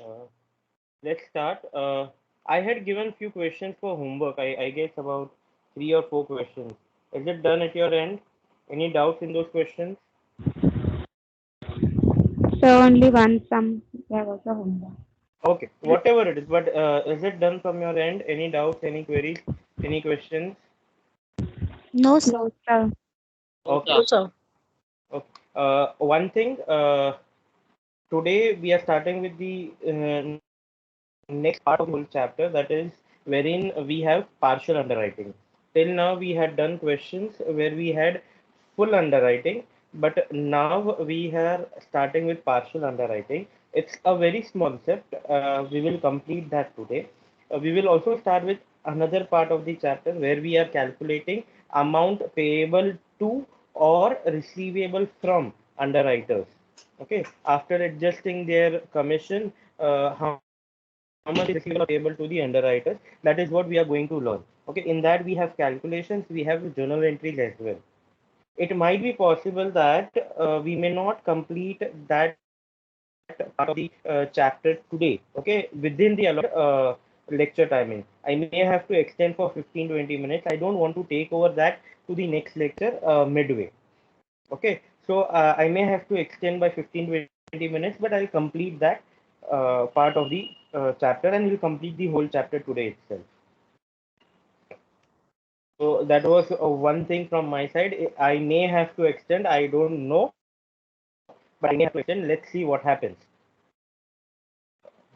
Uh, let's start. I had given few questions for homework. I guess about 3 or 4 questions. Is it done at your end? Any doubts in those questions? So only one sum. There was a homework. Okay, whatever it is. But is it done from your end? Any doubts? Any queries? Any questions? No, sir. No, sir. Okay. No, sir. Okay. One thing. Today we are starting with the next part of the whole chapter, that is wherein we have partial underwriting. Till now we had done questions where we had full underwriting, but now we are starting with partial underwriting. It's a very small concept. We will complete that today. We will also start with another part of the chapter where we are calculating amount payable to or receivable from underwriters. Okay, after adjusting their commission, how much is receivable or payable to the underwriters, that is what we are going to learn. Okay, in that we have calculations, we have journal entries as well. It might be possible that we may not complete that part of the chapter today, okay, within the allotted lecture timing. I may have to extend for 15-20 minutes. I don't want to take over that to the next lecture midway. Okay, so I may have to extend by 15-20 minutes, but I'll complete that part of the chapter, and we'll complete the whole chapter today itself. So that was one thing from my side. I may have to extend, I don't know, but I may have to extend. Let's see what happens.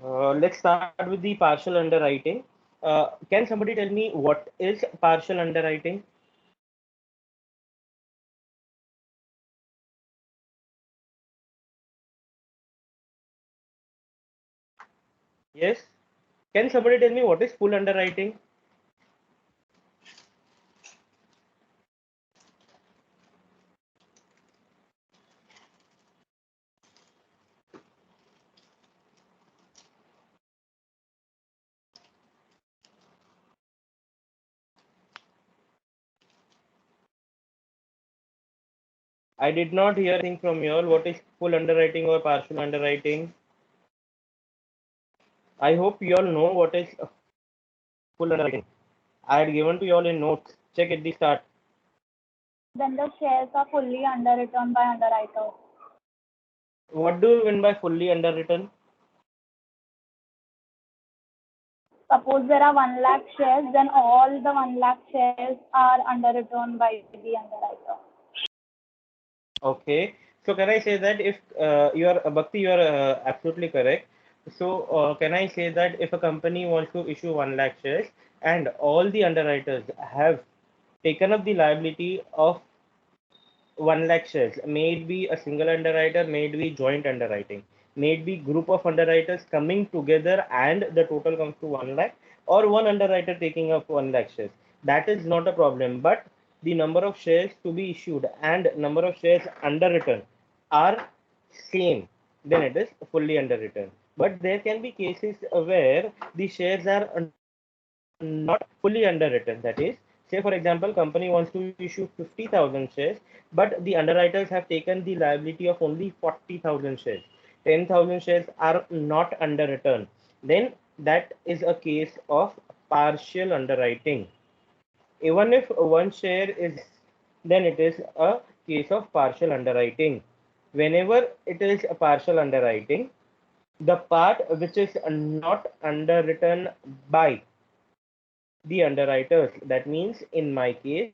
Let's start with the partial underwriting. Can somebody tell me what is partial underwriting? Yes. Can somebody tell me what is full underwriting? I did not hear anything from you all. What is full underwriting or partial underwriting? I hope you all know what is full underwriting. I had given to you all in notes. Check at the start. Then the shares are fully underwritten by underwriters. What do you mean by fully underwritten? Suppose there are 1 lakh shares, then all the 1 lakh shares are underwritten by the underwriter. Okay. So can I say that if you are Bhakti, you are absolutely correct. So can I say that if a company wants to issue 1 lakh shares and all the underwriters have taken up the liability of 1 lakh shares, may it be a single underwriter, may it be joint underwriting, may it be group of underwriters coming together and the total comes to 1 lakh, or one underwriter taking up 1 lakh shares. That is not a problem, but the number of shares to be issued and number of shares underwritten are same, then it is fully underwritten. But there can be cases where the shares are not fully underwritten. That is, say for example, company wants to issue 50,000 shares, but the underwriters have taken the liability of only 40,000 shares. 10,000 shares are not underwritten. Then that is a case of partial underwriting. Even if one share is, then it is a case of partial underwriting. Whenever it is a partial underwriting, the part which is not underwritten by the underwriters. That means in my case,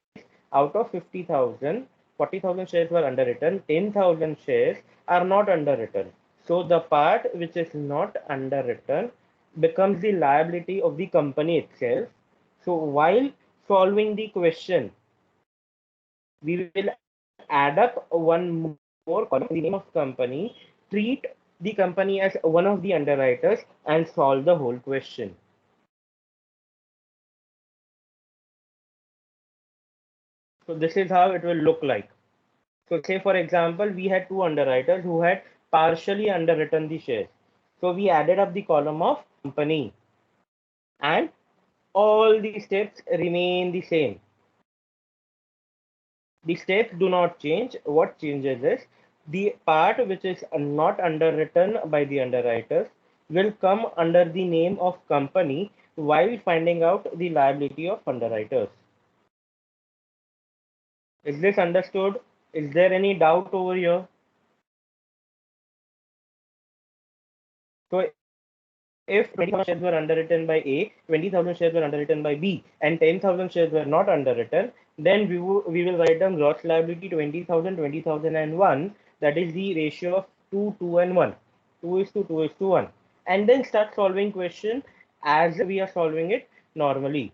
out of 50,000, 40,000 shares were underwritten, 10,000 shares are not underwritten. So the part which is not underwritten becomes the liability of the company itself. So while solving the question, we will add up one more column in the name of company, treat the company as one of the underwriters, and solve the whole question. So this is how it will look like. So say for example, we had two underwriters who had partially underwritten the shares. So we added up the column of company and all the steps remain the same. The steps do not change. What changes is the part which is not underwritten by the underwriters will come under the name of company while finding out the liability of underwriters. Is this understood? Is there any doubt over here? So if 20,000 shares were underwritten by A, 20,000 shares were underwritten by B, and 10,000 shares were not underwritten, then we will write down gross liability 20,000, 20,000 and 1. That is the ratio of 2, 2 and 1. 2 is to 2 is to 1. And then start solving question as we are solving it normally.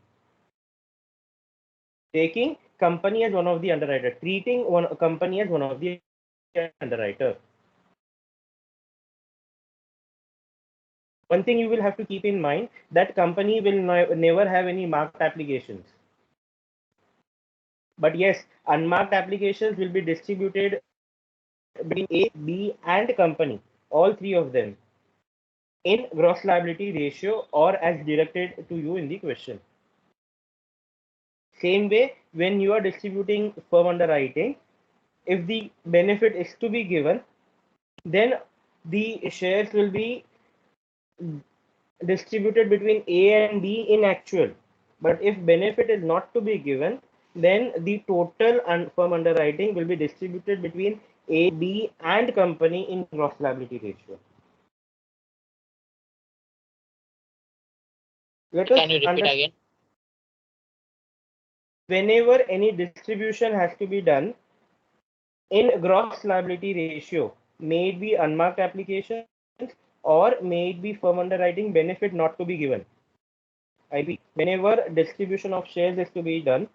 Taking company as one of the underwriter, treating one company as one of the underwriter. One thing you will have to keep in mind, that company will never have any marked applications. But yes, unmarked applications will be distributed between A, B, and company, all three of them, in gross liability ratio or as directed to you in the question. Same way, when you are distributing firm underwriting, if the benefit is to be given, then the shares will be distributed between A and B in actual. But if benefit is not to be given, then the total firm underwriting will be distributed between A, B, and company in gross liability ratio. Can you repeat again? Whenever any distribution has to be done in gross liability ratio, may it be unmarked applications or may it be firm underwriting benefit not to be given. I repeat, whenever distribution of shares is to be done,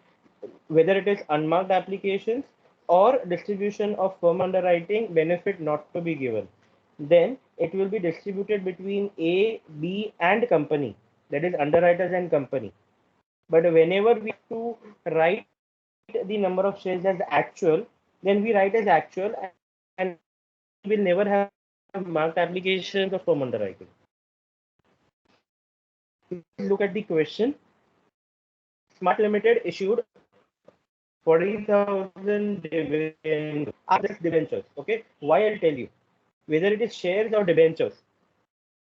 whether it is unmarked applications or distribution of firm underwriting benefit not to be given, then it will be distributed between A, B, and company, that is underwriters and company. But whenever we have to write the number of shares as actual, then we write as actual and we will never have marked applications of firm underwriting. Look at the question. Smart Limited issued 40,000 debentures. Okay, why I'll tell you. Whether it is shares or debentures,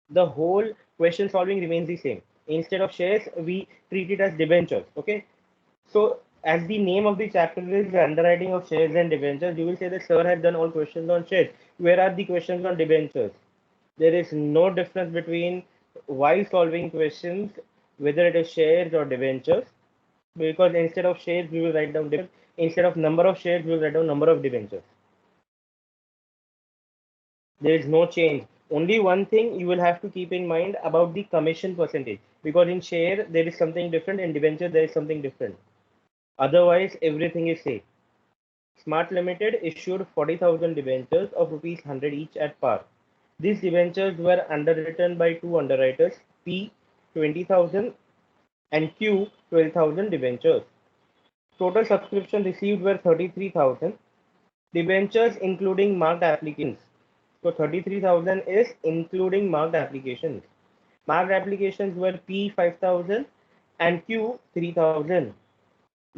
the whole question solving remains the same. Instead of shares, we treat it as debentures. Okay, so as the name of the chapter is the underwriting of shares and debentures, you will say that sir has done all questions on shares. Where are the questions on debentures? There is no difference between while solving questions whether it is shares or debentures, because instead of shares we will write down debentures. Instead of number of shares we will write down number of debentures. There is no change. Only one thing you will have to keep in mind about the commission percentage, because in share there is something different, in debenture there is something different. Otherwise everything is same. Smart Limited issued 40,000 debentures of rupees 100 each at par. These debentures were underwritten by two underwriters, P 20,000 and Q 12,000 debentures. Total subscription received were 33,000. Debentures including marked applications. So 33,000 is including marked applications. Marked applications were P 5,000 and Q 3,000.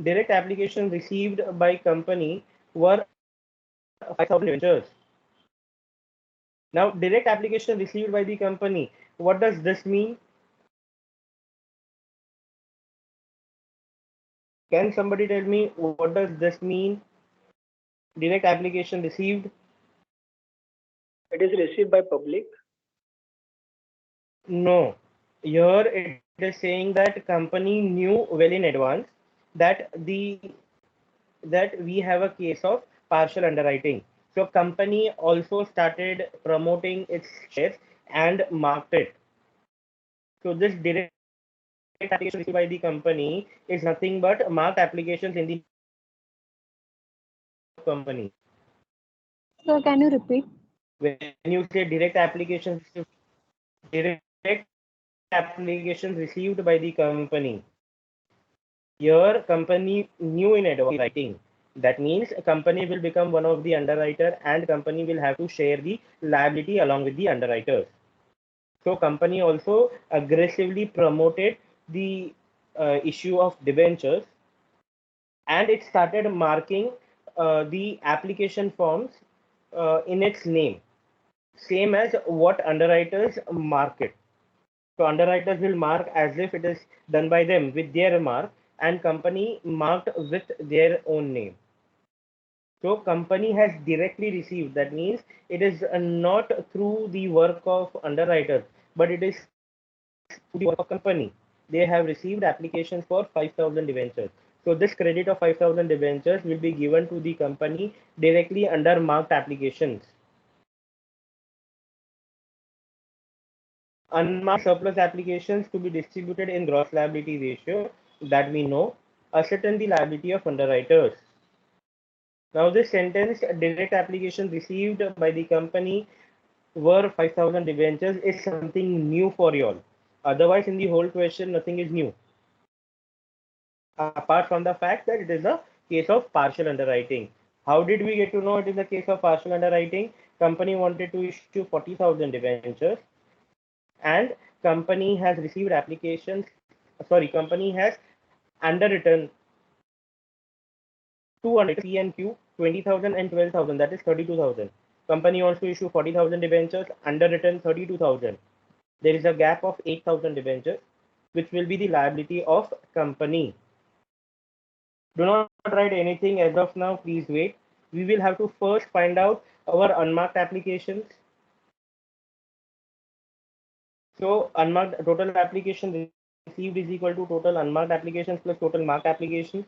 Direct applications received by company were 5,000 debentures. Now, direct application received by the company, what does this mean? Can somebody tell me what does this mean? Direct application received? It is received by public. No. Here it is saying that company knew well in advance that we have a case of partial underwriting. So company also started promoting its shares and marked it. So this direct application received by the company is nothing but marked applications in the company. So can you repeat? When you say direct applications received by the company, here company knew in advance writing. That means a company will become one of the underwriter and company will have to share the liability along with the underwriters. So company also aggressively promoted the issue of debentures, and it started marking the application forms in its name. same as what underwriters mark it. So underwriters will mark as if it is done by them with their mark, and company marked with their own name. So company has directly received. That means it is not through the work of underwriters, but it is through the work of company. They have received applications for 5,000 debentures. So this credit of 5,000 debentures will be given to the company directly under marked applications. Unmarked surplus applications to be distributed in gross liability ratio that we know, ascertain the liability of underwriters. Now this sentence, direct application received by the company were 5,000 debentures, is something new for you all. Otherwise, in the whole question, nothing is new. Apart from the fact that it is a case of partial underwriting. How did we get to know it is a case of partial underwriting? Company wanted to issue 40,000 debentures, and company has received applications. Sorry, company has underwritten 200 P and Q, 20,000 and 12,000. That is 32,000. Company wants to issue 40,000 debentures, underwritten 32,000. There is a gap of 8,000 debentures, which will be the liability of company. Do not write anything as of now. Please wait. We will have to first find out our unmarked applications. So unmarked total application received is equal to total unmarked applications plus total marked applications.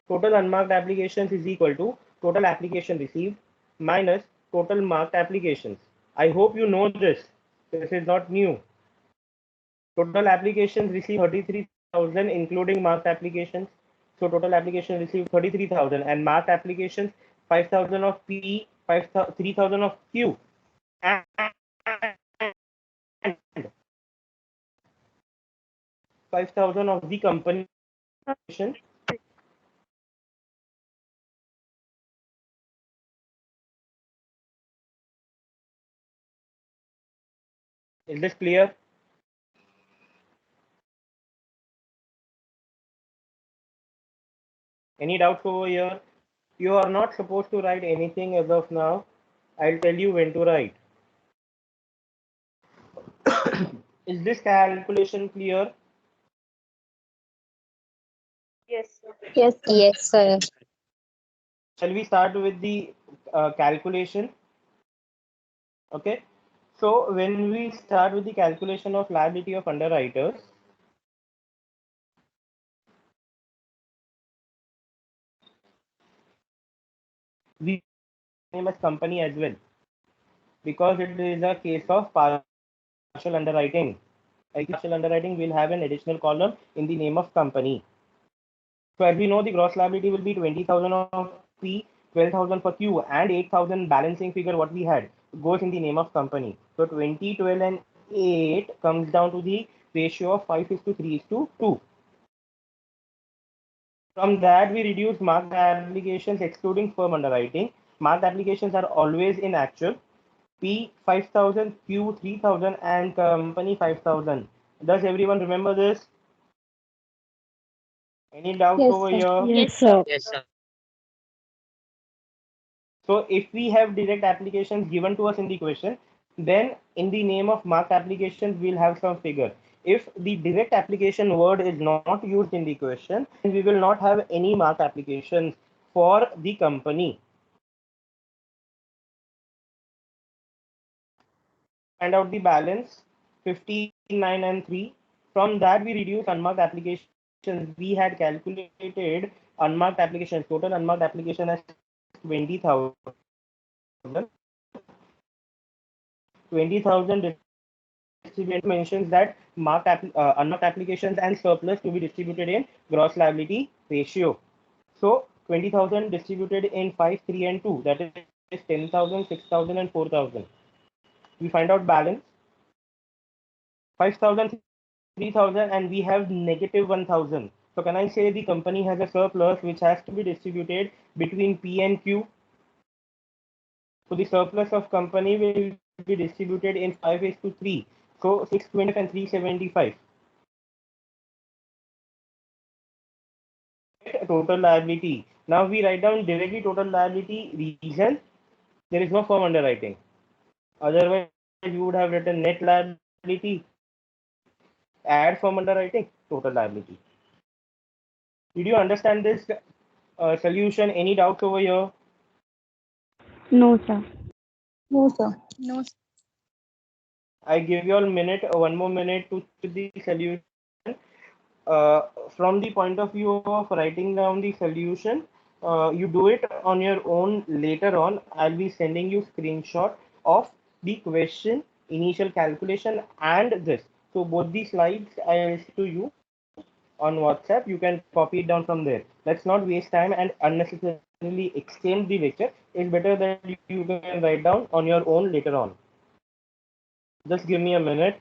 Total unmarked applications is equal to total application received minus total marked applications. I hope you know this. This is not new. Total applications received 33,000 including marked applications. So total application received 33,000 and marked applications 5,000 of P, 3,000 of Q, and 5,000 of the company. Is this clear? Any doubts over here? You are not supposed to write anything as of now. I'll tell you when to write. Is this calculation clear? Yes, sir. Yes, sir. Shall we start with the calculation? Okay. So when we start with the calculation of liability of underwriters, we name as company as well, because it is a case of partial underwriting. Partial underwriting will have an additional column in the name of company. So as we know, the gross liability will be 20,000 of P, 12,000 for Q, and 8,000 balancing figure what we had goes in the name of company. So 20, 12, and 8 comes down to the ratio of 5 is to 3 is to 2. From that, we reduce marked applications excluding firm underwriting. Marked applications are always in actual. P 5,000, Q 3,000, and company 5,000. Does everyone remember this? Any doubts Yes, over sir. here? Yes, sir. Yes, sir. So if we have direct applications given to us in the question, then in the name of marked applications, we'll have some figure. If the direct application word is not used in the question, then we will not have any marked applications for the company. Find out the balance 15, 9, and 3. From that, we reduce unmarked applications. We had calculated unmarked applications, total unmarked application as 20,000. 20,000 distribution mentions that unmarked applications and surplus to be distributed in gross liability ratio. So 20,000 distributed in 5, 3, and 2. That is 10,000, 6,000, and 4,000. We find out balance 5,000, 3,000, and we have negative 1,000. So can I say the company has a surplus which has to be distributed between P and Q? So the surplus of company will be distributed in 5 is to 3. So 620 and 375. Total liability. Now we write down directly total liability. Reason, there is no firm underwriting. Otherwise, you would have written net liability, add firm underwriting, total liability. Did you understand this solution? Any doubts over here? No, sir. No, sir. No. I give you all minute, one more minute to the solution. Uh, from the point of view of writing down the solution, you do it on your own later on. I'll be sending you screenshot of the question, initial calculation, and this. So both the slides I'll send to you on WhatsApp. You can copy it down from there. Let's not waste time and unnecessarily extend the lecture. It's better that you can write down on your own later on. Just give me a minute.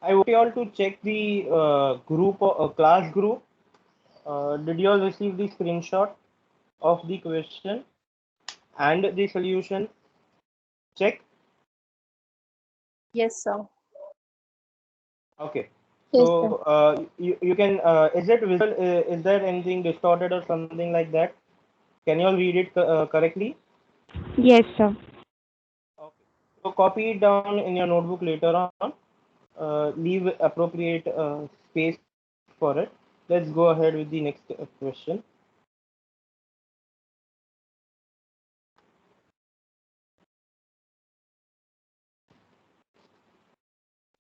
I want you all to check the group or class group. Did you all receive the screenshot of the question and the solution? Check. Yes, sir. Okay. Yes, So you can, is it visible? Is there anything distorted or something like that? Can you all read it correctly? Yes, sir. Okay. So copy it down in your notebook later on. Leave appropriate space for it. Let's go ahead with the next question.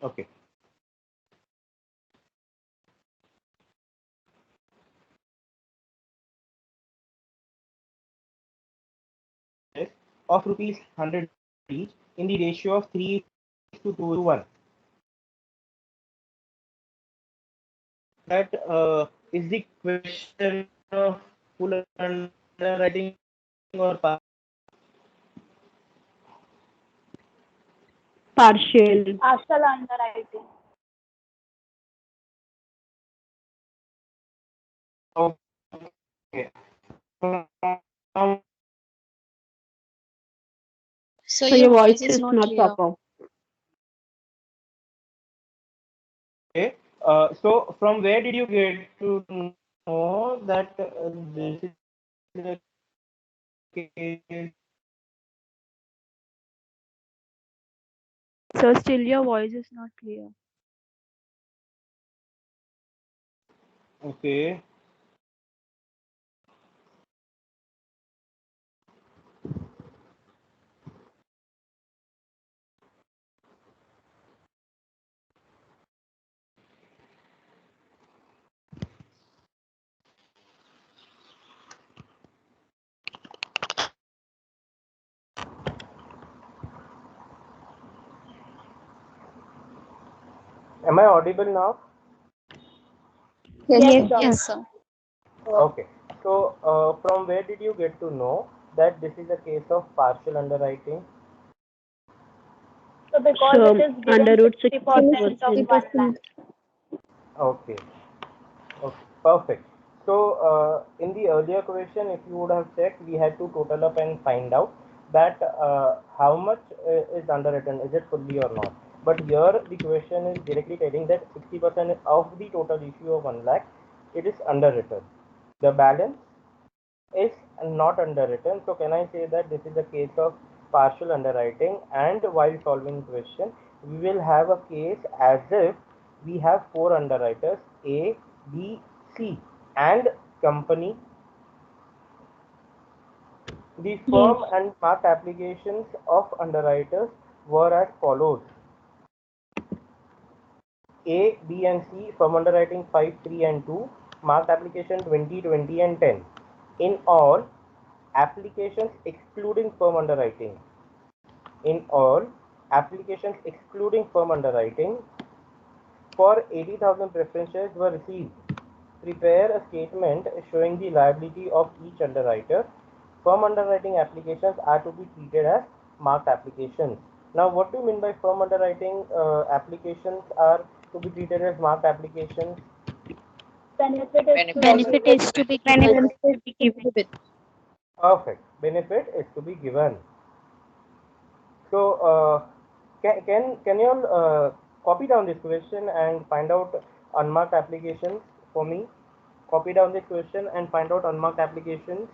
Okay. Of rupees 100 each in the ratio of 3 to 2 to 1. That is the question of full underwriting or Partial. Partial underwriting. okay. So So your your voice voice is is not not clear. proper. Okay. So from where did you get to know that this is the case? So still your voice is not clear. Okay. Am I audible now? Yes, Yes, Yes, sir. sir. sir. Yes, sir. Okay. So from where did you get to know that this is a case of partial underwriting? So because it So is under given root 60% of 60%. 1 lakh. Okay. Okay. Perfect. So in the earlier question, if you would have checked, we had to total up and find out that how much is underwritten, is it fully or not. But here the question is directly telling that 60% of the total issue of 1 lakh, it is underwritten. The balance is not underwritten. So can I say that this is a case of partial underwriting? And while solving question, we will have a case as if we have four underwriters A, B, C, and company. The Yes. firm and marked applications of underwriters were as follows: A, B, and C, firm underwriting 5, 3, and 2, marked application 20, 20, and 10. In all, applications excluding firm underwriting. In all, applications excluding firm underwriting for 80,000 preferences were received. Prepare a statement showing the liability of each underwriter. Firm underwriting applications are to be treated as marked applications. Now, what do you mean by firm underwriting? Applications are to be treated as marked applications. Benefit is to be Benefit given. is to be Benefit given. is to be given. Perfect. Benefit is to be given. So, can you all copy down this question and find out unmarked applications for me? Copy down this question and find out unmarked applications.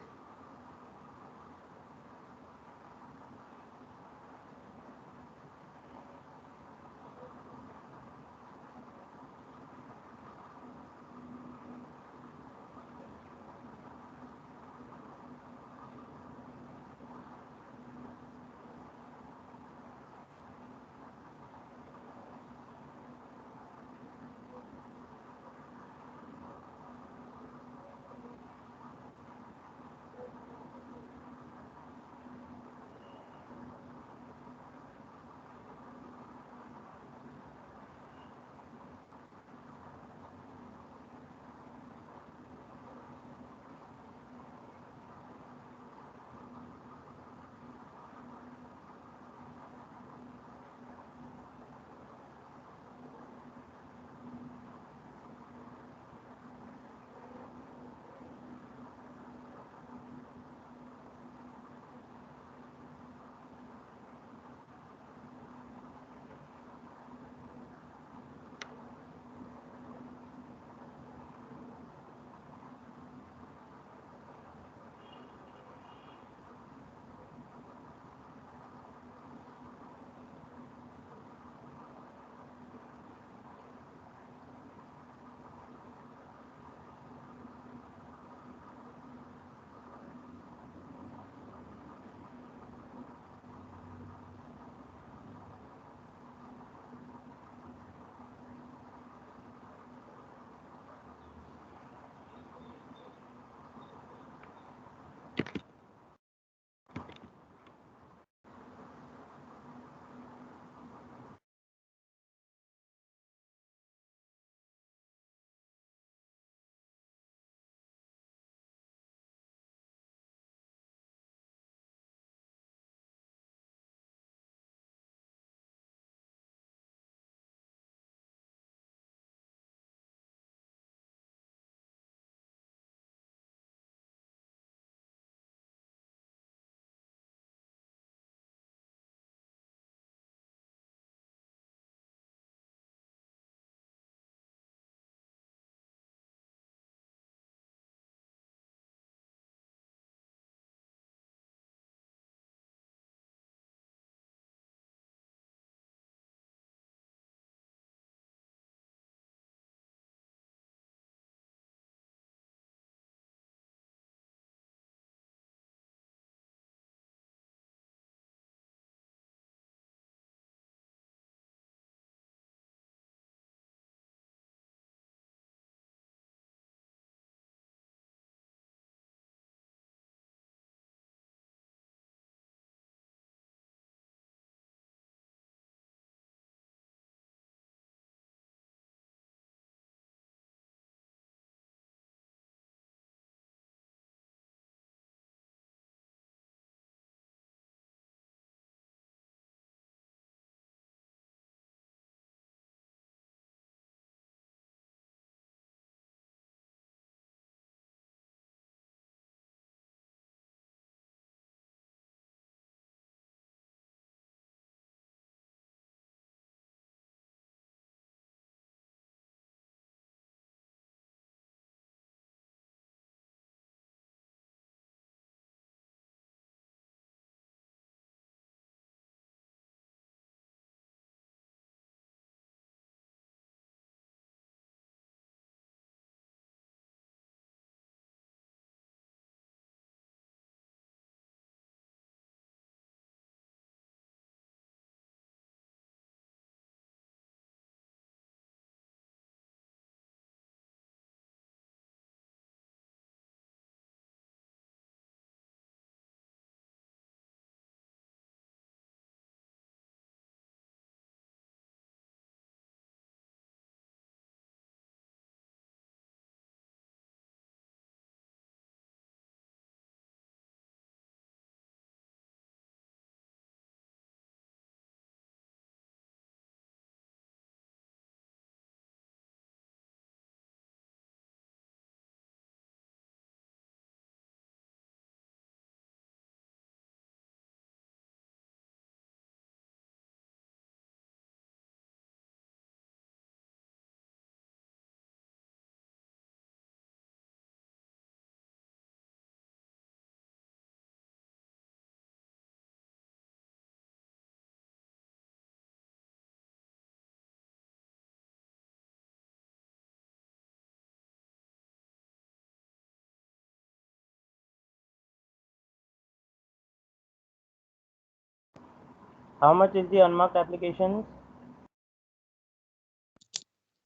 How much is the unmarked application?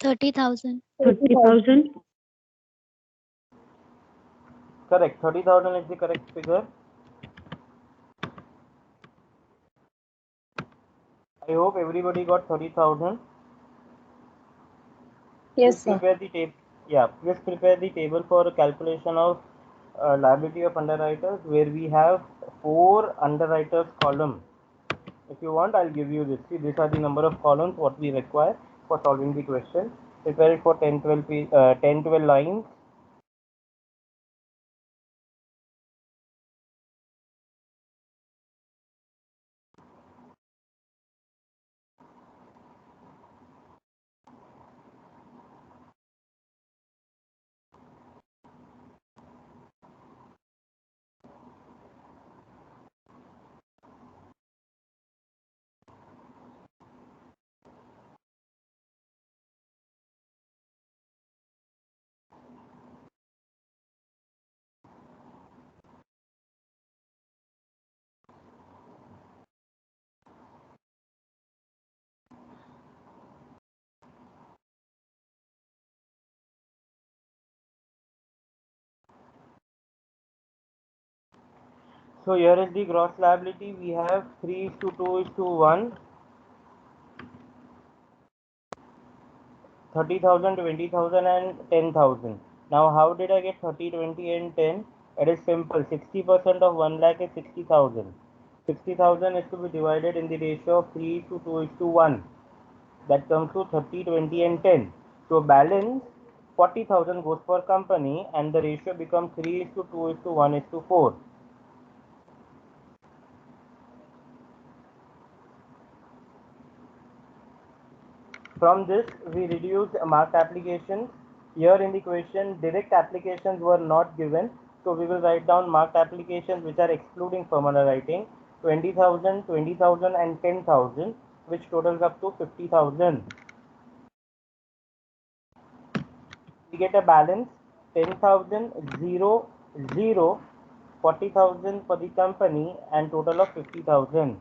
30,000. 30,000. Correct. 30,000 is the correct figure. I hope everybody got 30,000. Yes, Please prepare the table. Yeah, please prepare the table for calculation of liability of underwriters, where we have 4 underwriters column. If you want, I'll give you this. See, these are the number of columns what we require for solving the question. Prepare it for 10 12 lines. So here is the gross liability. We have 3:2:1, 30,000, 20,000, and 10,000. Now, how did I get 30, 20, and 10? It is simple. 60% of 1 lakh is 60,000. 60,000 is to be divided in the ratio of 3:2:1. That comes to 30, 20, and 10. So balance 40,000 goes per company, and the ratio becomes 3:2:1:4. From this, we reduced marked applications. Here in the question, direct applications were not given. So we will write down marked applications which are excluding firm underwriting, 20,000, 20,000, and 10,000, which totals up to 50,000. We get a balance 10,000, 0, 0, 40,000 for the company, and total of 50,000.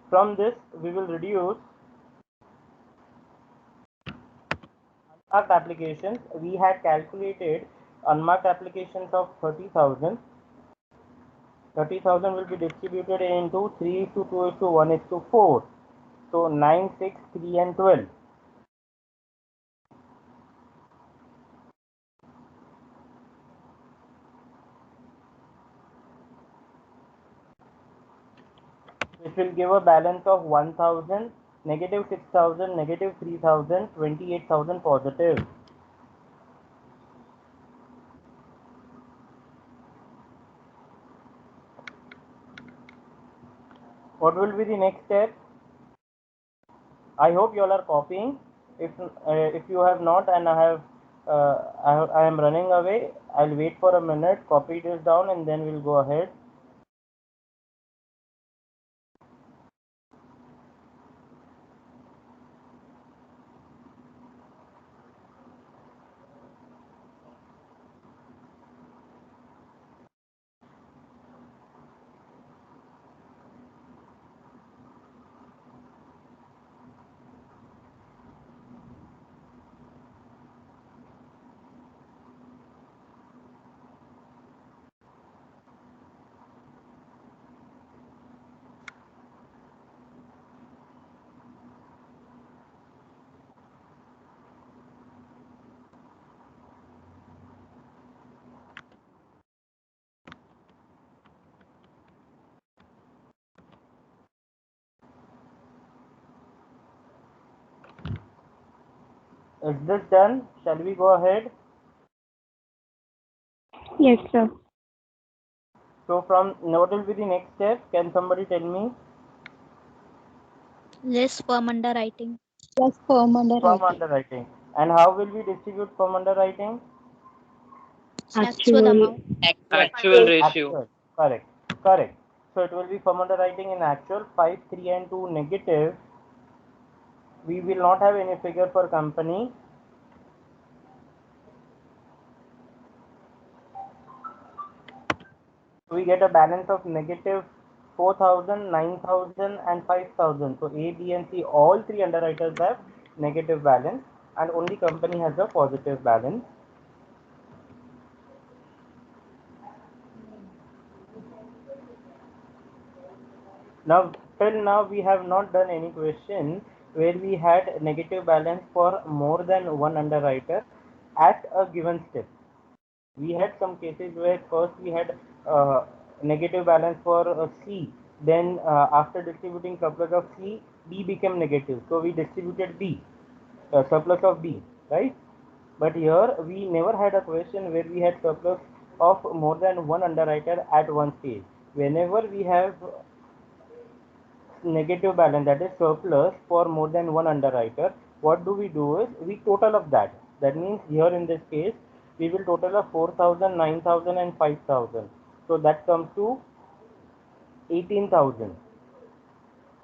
From this, we will reduce unmarked applications. We had calculated unmarked applications of 30,000. 30,000 will be distributed into 3:2:1:4. So 9, 6, 3, and 12. Which will give a balance of 1,000, negative 6,000, negative 3,000, 28,000 positive. What will be the next step? I hope you all are copying. If you have not, and I am running away, I'll wait for a minute, copy this down, and then we'll go ahead. Is this done? Shall we go ahead? Yes, sir. So from what will be the next step? Can somebody tell me? Less firm underwriting. Firm underwriting. And how will we distribute firm underwriting? Actual amount. Actual ratio. Actual. Correct. Correct. So it will be firm underwriting in actual 5, 3, and 2 negative. We will not have any figure for company. we get a balance of negative 4,000, 9,000, and 5,000. So A, B, and C, all three underwriters have negative balance, and only company has a positive balance. Now, till now, we have not done any question where we had negative balance for more than one underwriter at a given step. We had some cases where first we had negative balance for C, then after distributing surplus of C, B became negative. So we distributed B, surplus of B, right? But here we never had a question where we had surplus of more than one underwriter at one stage. Whenever we have negative balance, that is surplus for more than one underwriter, what do? Is we total of that. That means here in this case we will total of 4,000, 9,000, and 5,000. So that comes to 18,000.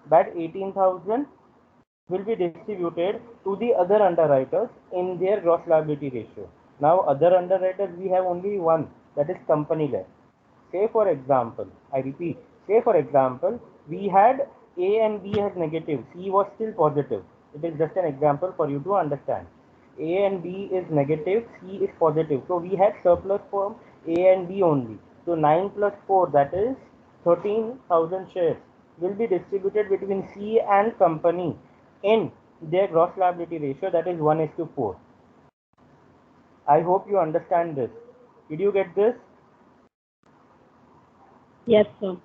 That 18,000 will be distributed to the other underwriters in their gross liability ratio. Now other underwriters we have only one, that is company left. Say for example, I repeat, say for example, we had A and B as negative, C was still positive. It is just an example for you to understand. A and B is negative, C is positive. So we had surplus from A and B only. So 9 plus 4, that is 13,000 shares will be distributed between C and company in their gross liability ratio, that is 1:4. I hope you understand this. Did you get this? Yes, sir.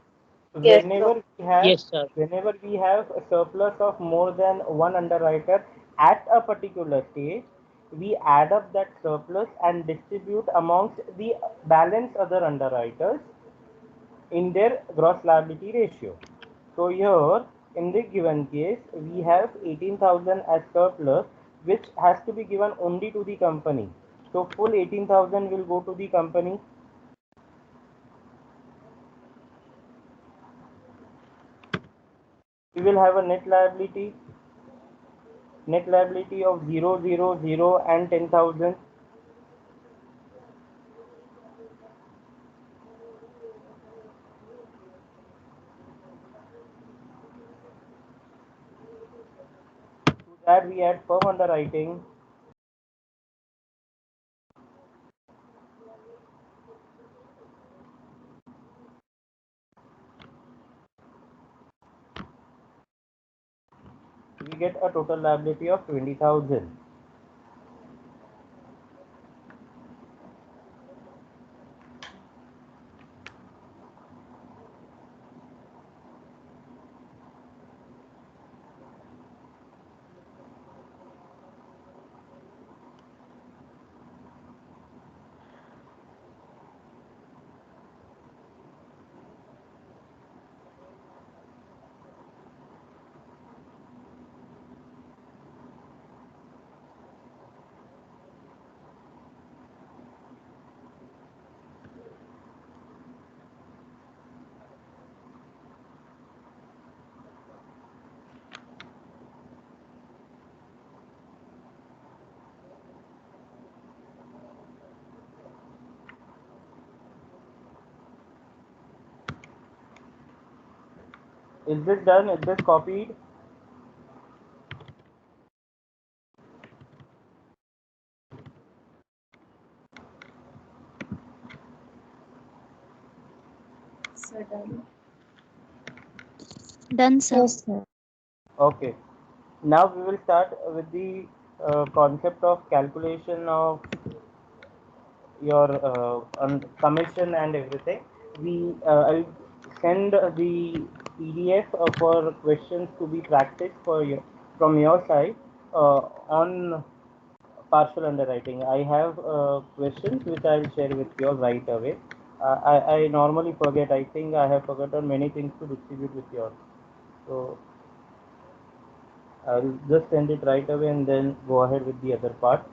Whenever we have Yes, sir. whenever we have a surplus of more than one underwriter at a particular stage, we add up that surplus and distribute amongst the balance other underwriters in their gross liability ratio. So here in the given case we have 18,000 as surplus, which has to be given only to the company. So full 18,000 will go to the company. We will have a net liability of 0, 0, 0, and 10,000. To that we add firm underwriting. We get a total liability of 20,000. Is this done? Is this copied? Done, sir. Yes, sir. Okay. Now we will start with the concept of calculation of your commission and everything. I'll send the PDF for questions to be practiced for you from your side on partial underwriting. I have questions which I'll share with you right away. I normally forget. I think I have forgotten many things to distribute with you all. So I'll just send it right away and then go ahead with the other part.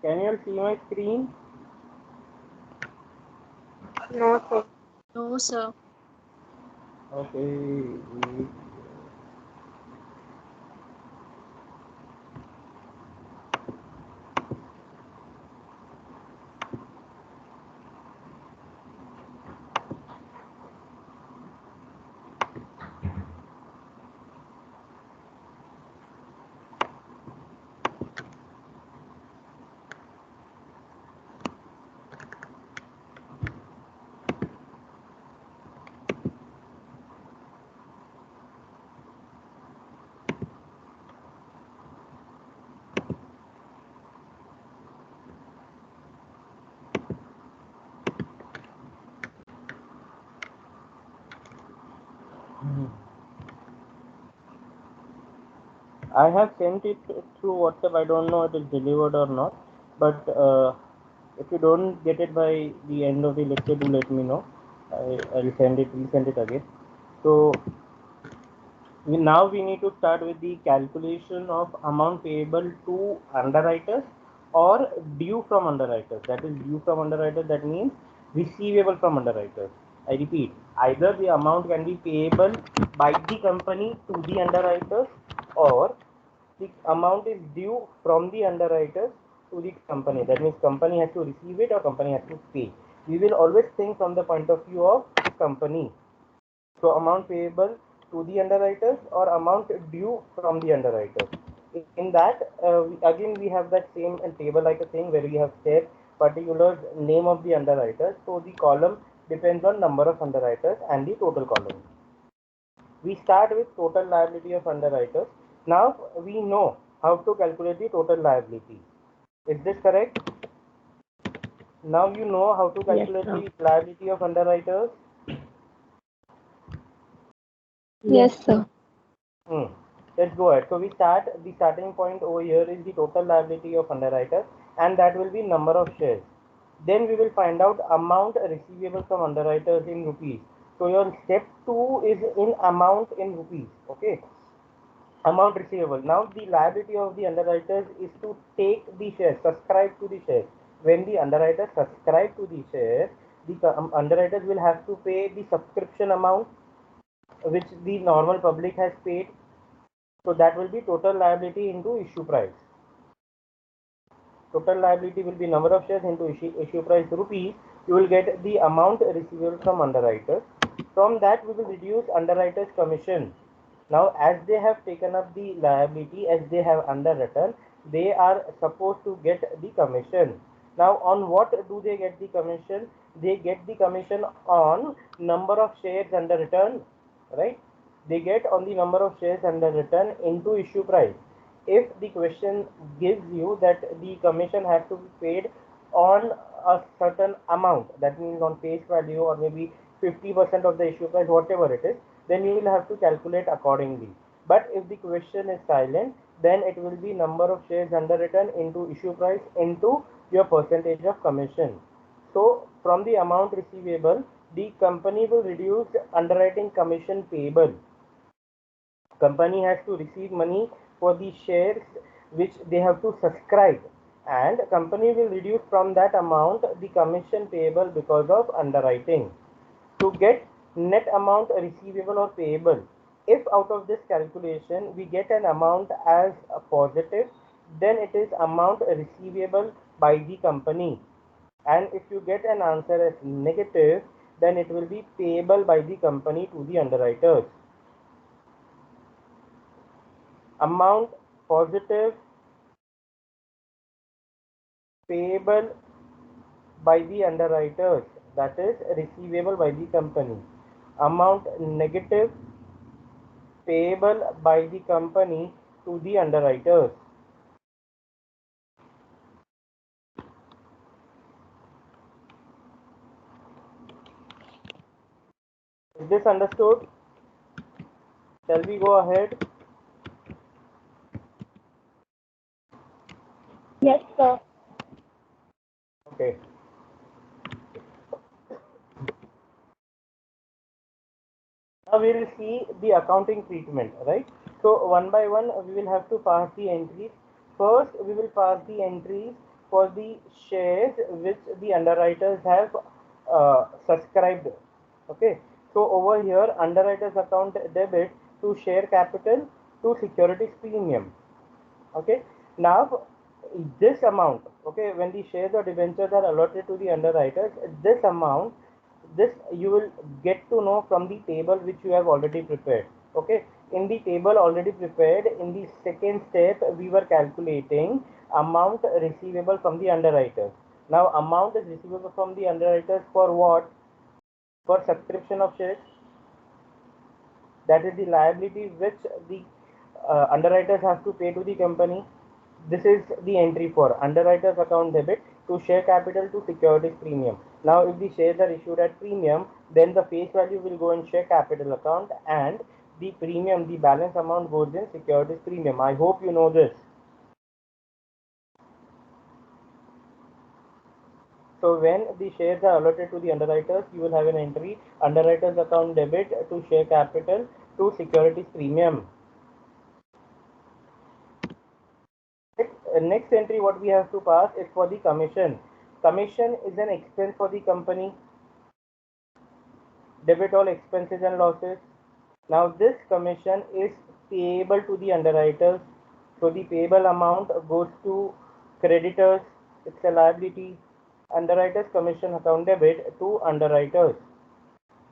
Can you all see my screen? No, sir. No, sir. Okay. I have sent it through WhatsApp. I don't know if it is delivered or not. But if you don't get it by the end of the lecture, do let me know. I'll send it. We'll send it again. So now we need to start with the calculation of amount payable to underwriters or due from underwriters. That is due from underwriters. That means receivable from underwriters. I repeat, either the amount can be payable by the company to the underwriters, or the amount is due from the underwriters to the company. That means company has to receive it or company has to pay. We will always think from the point of view of company. So amount payable to the underwriters or amount due from the underwriters. In that, again we have that same table like a thing where we have said particular name of the underwriters. So the column depends on number of underwriters and the total column. We start with total liability of underwriters. Now we know how to calculate the total liability. Is this correct? Now you know how to calculate the liability of underwriters. Yes, sir. Let's go ahead. So we start, the starting point over here is the total liability of underwriters, and that will be number of shares. Then we will find out amount receivable from underwriters in rupees. So your step 2 is in amount in rupees. Okay, amount receivable. Now the liability of the underwriters is to take the shares, subscribe to the shares. When the underwriters subscribe to the shares, the underwriters will have to pay the subscription amount which the normal public has paid. So that will be total liability into issue price. Total liability will be number of shares into issue price rupees. You will get the amount receivable from underwriters. From that we will reduce underwriters commission. Now as they have taken up the liability, as they have underwritten, they are supposed to get the commission. Now on what do they get the commission? They get the commission on number of shares underwritten, right? They get on the number of shares underwritten into issue price. If the question gives you that the commission has to be paid on a certain amount, that means on face value or maybe 50% of the issue price, whatever it is, then you will have to calculate accordingly. But if the question is silent, then it will be number of shares underwritten into issue price into your percentage of commission. So from the amount receivable, the company will reduce underwriting commission payable. Company has to receive money for the shares which they have to subscribe, and company will reduce from that amount the commission payable because of underwriting. To get net amount receivable or payable, if out of this calculation we get an amount as a positive, then it is amount receivable by the company, and if you get an answer as negative, then it will be payable by the company to the underwriters. Amount positive, payable by the underwriters, that is receivable by the company. Amount negative, payable by the company to the underwriters. Is this understood? Shall we go ahead? Yes, sir. Okay. Now we will see the accounting treatment, right? So one by one we will have to pass the entries. First we will pass the entries for the shares which the underwriters have subscribed. Okay, so over here, underwriters account debit to share capital to securities premium. Okay, now this amount, okay, when the shares or debentures are allotted to the underwriters, this amount, this you will get to know from the table which you have already prepared. Okay, in the table already prepared, in the second step we were calculating amount receivable from the underwriters. Now amount is receivable from the underwriters for what? For subscription of shares. That is the liability which the underwriters have to pay to the company. This is the entry for underwriters account debit to share capital to securities premium. Now if the shares are issued at premium, then the face value will go in share capital account and the premium, the balance amount goes in securities premium. I hope you know this. So when the shares are allotted to the underwriters, you will have an entry underwriters account debit to share capital to securities premium. Next entry what we have to pass is for the commission. Commission is an expense for the company. Debit all expenses and losses. Now this commission is payable to the underwriters. So the payable amount goes to creditors. It's a liability. Underwriters commission account debit to underwriters.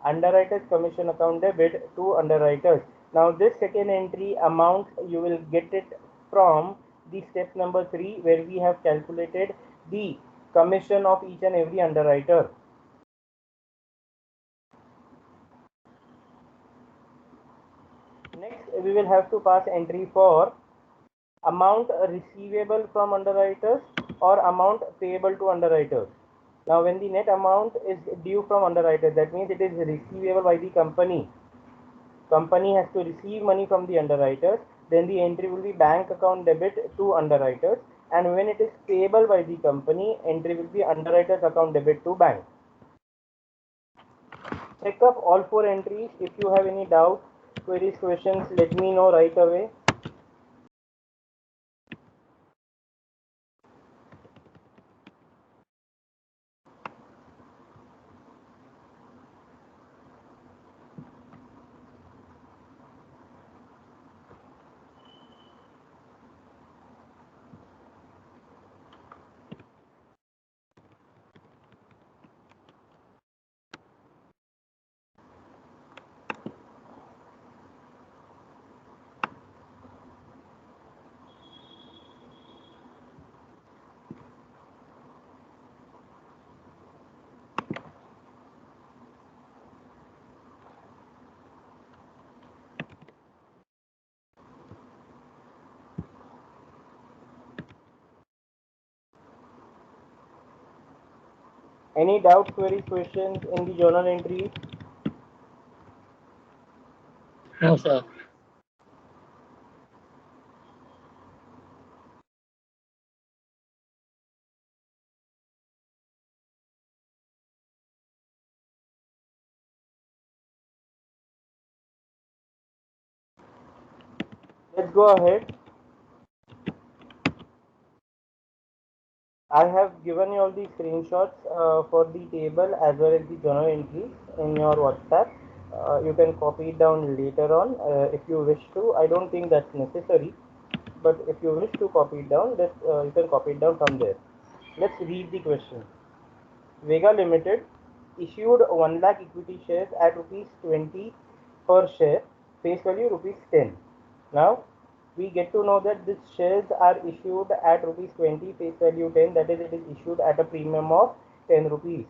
Underwriters commission account debit to underwriters. Now this second entry amount you will get it from the step number 3 where we have calculated the commission of each and every underwriter. Next we will have to pass entry for amount receivable from underwriters or amount payable to underwriters. Now when the net amount is due from underwriters, that means it is receivable by the company. Company has to receive money from the underwriters, then the entry will be bank account debit to underwriters, and when it is payable by the company, entry will be underwriters account debit to bank. Check up all 4 entries. If you have any doubts, queries, questions, let me know right away. Any doubts, queries, questions in the journal entries? No, sir. Let's go ahead. I have given you all the screenshots for the table as well as the journal entries in your WhatsApp. You can copy it down later on if you wish to. I don't think that's necessary, but if you wish to copy it down, you can copy it down from there. Let's read the question. Vega Limited issued 1 lakh equity shares at rupees 20 per share, face value rupees 10. Now we get to know that these shares are issued at rupees 20, face value 10, that is, it is issued at a premium of 10 rupees.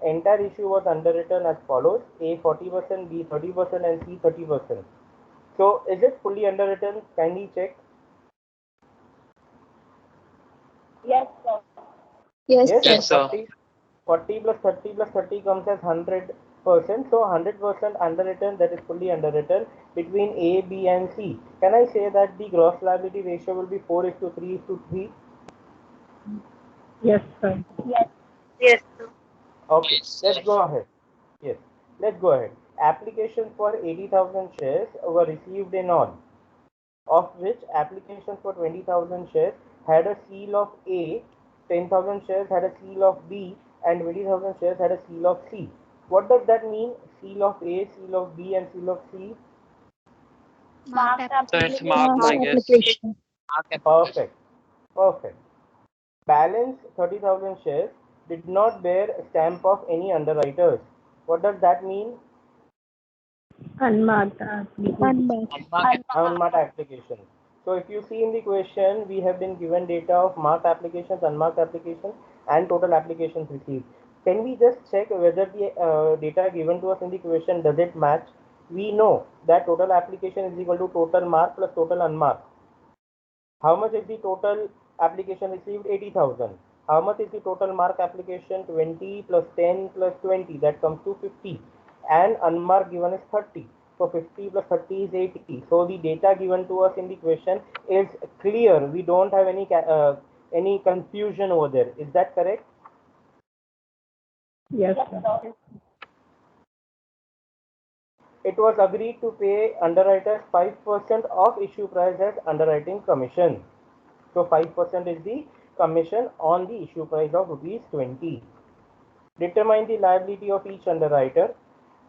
Entire issue was underwritten as follows: A 40%, B 30%, and C 30%. So is it fully underwritten? Kindly check. Yes, sir. Yes, Yes, sir. Yes, sir. 40 plus 30 plus 30 comes as 100%. So 100% underwritten, that is fully underwritten between A, B and C. Can I say that the gross liability ratio will be 4:3:3? Yes, sir. Yes. Okay, let's go ahead. Yes, let's go ahead. Applications for 80,000 shares were received in all, of which applications for 20,000 shares had a seal of A 10,000 shares had a seal of B and 20,000 shares had a seal of C. What does that mean? Seal of A, seal of B, and seal of C? Marked So it's application. marked, I guess. Application. Marked application. Perfect. Perfect. Balance 30,000 shares did not bear a stamp of any underwriters. What does that mean? Unmarked application. Unmarked. Unmarked. Unmarked applications. So if you see in the question, we have been given data of marked applications, unmarked applications, and total applications received. Can we just check whether the data given to us in the question, does it match? We know that total application is equal to total mark plus total unmarked. How much is the total application received? 80,000. How much is the total mark application? 20 plus 10 plus 20, that comes to 50. And unmarked given is 30. So 50 plus 30 is 80. So the data given to us in the question is clear. We don't have any confusion over there. Is that correct? Yes, Yes, sir. sir. It was agreed to pay underwriters 5% of issue price as underwriting commission. So 5% is the commission on the issue price of ₹20. Determine the liability of each underwriter.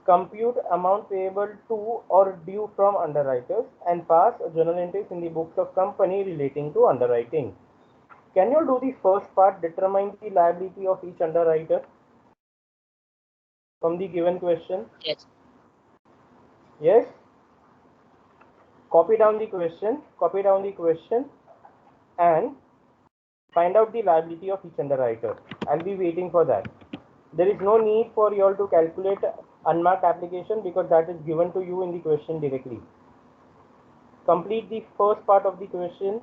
Compute amount payable to or due from underwriters and pass journal entries in the books of company relating to underwriting. Can you do the first part, determine the liability of each underwriter from the given question? Yes. Yes? Copy down the question and find out the liability of each underwriter. I'll be waiting for that. There is no need for you all to calculate unmarked application because that is given to you in the question directly. Complete the first part of the question.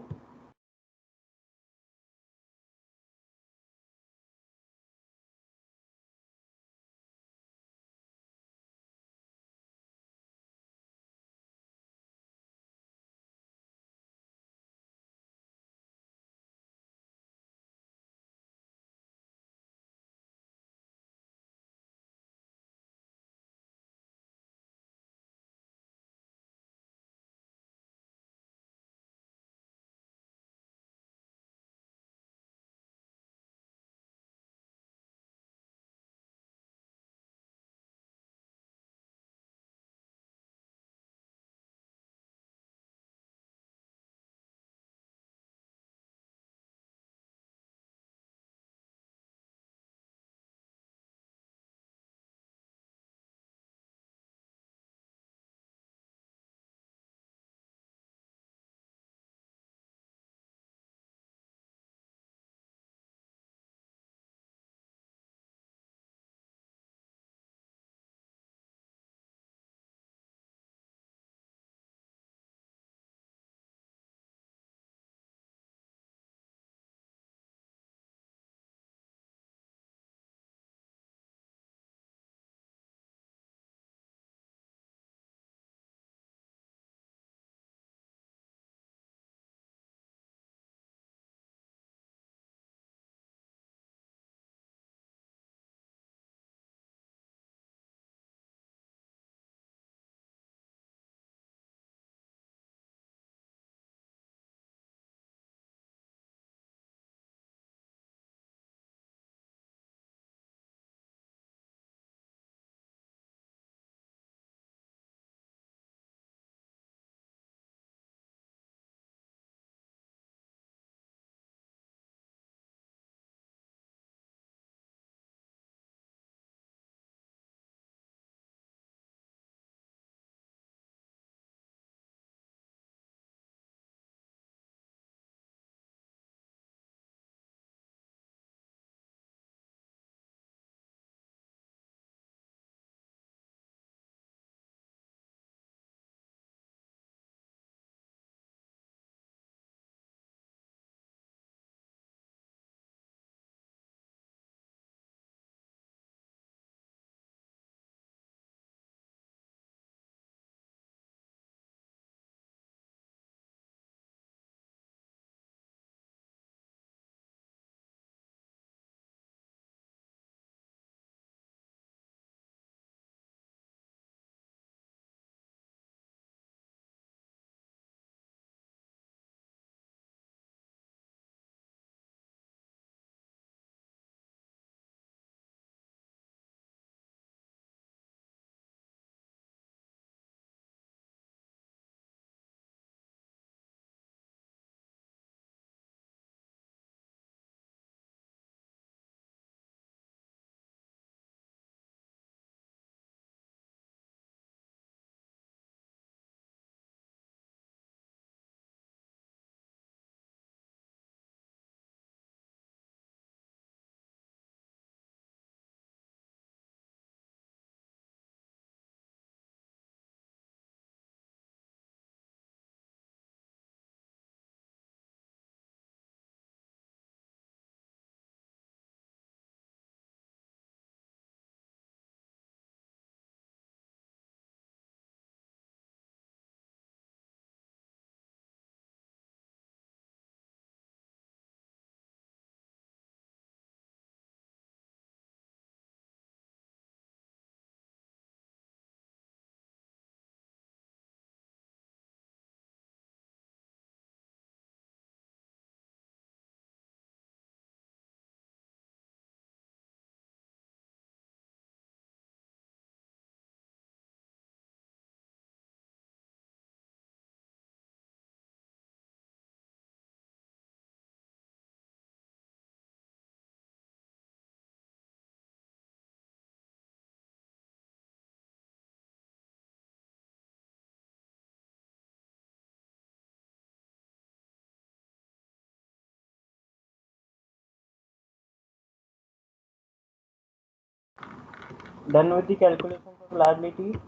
Done with the calculations of liability.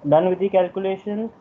Done with the calculations.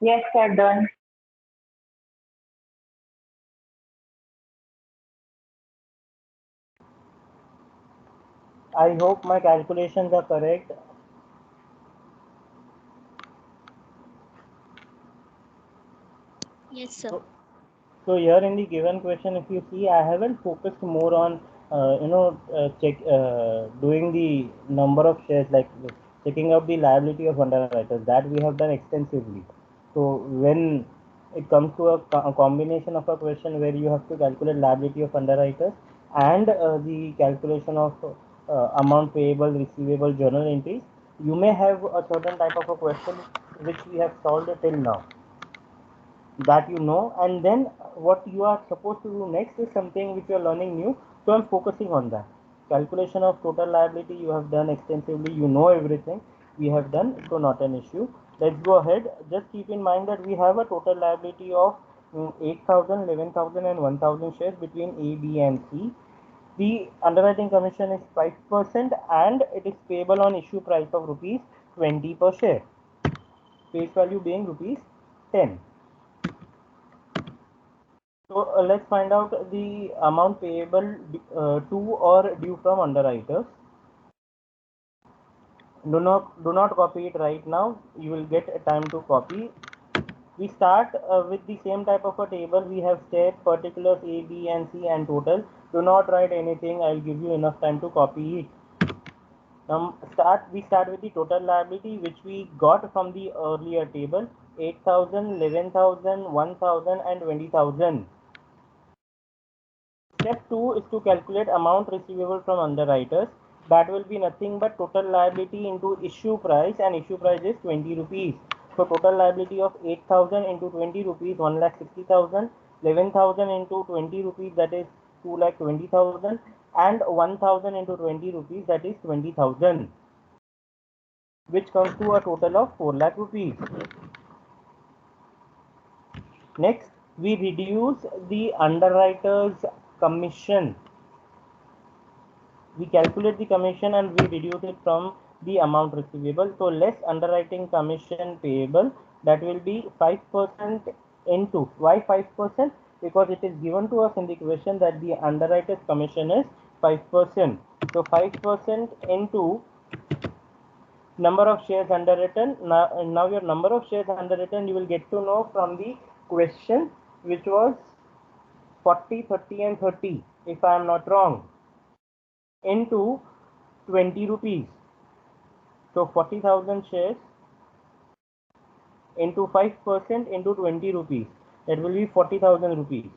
Yes, sir, done. I hope my calculations are correct. Yes, sir. So here in the given question, if you see, I haven't focused more on doing the number of shares, like checking out the liability of underwriters. That we have done extensively. So when it comes to a combination of a question where you have to calculate liability of underwriters and the calculation of amount payable, receivable, journal entries, you may have a certain type of a question which we have solved till now, that you know, and then what you are supposed to do next is something which you are learning new. So I'm focusing on that. Calculation of total liability you have done extensively, you know everything we have done, so not an issue. Let's go ahead. Just keep in mind that we have a total liability of 8,000, 11,000 and 1,000 shares between A, B and C. The underwriting commission is 5% and it is payable on issue price of rupees 20 per share, face value being rupees 10. So let's find out the amount payable to or due from underwriters. Do not copy it right now. You will get time to copy. We start with the same type of a table. We have said particulars A, B, and C and total. Do not write anything. I'll give you enough time to copy it. We start with the total liability which we got from the earlier table: 8,000, 11,000, 1,000, and 20,000. Step 2 is to calculate amount receivable from underwriters. That will be nothing but total liability into issue price, and issue price is 20 rupees. So total liability of 8,000 into 20 rupees, 1,60,000. 11,000 into 20 rupees, that is 2,20,000, and 1,000 into 20 rupees, that is 20,000, which comes to a total of 4 lakh rupees. Next, we reduce the underwriter's commission. We calculate the commission and we reduce it from the amount receivable. So less underwriting commission payable, that will be 5% into, why 5%? Because it is given to us in the question that the underwriter's commission is 5%. So 5% into Number of shares underwritten. Now your number of shares underwritten you will get to know from the question, which was 40, 30 and 30, if I am not wrong, into 20 rupees. So 40,000 shares into 5% into 20 rupees. That will be 40,000 rupees.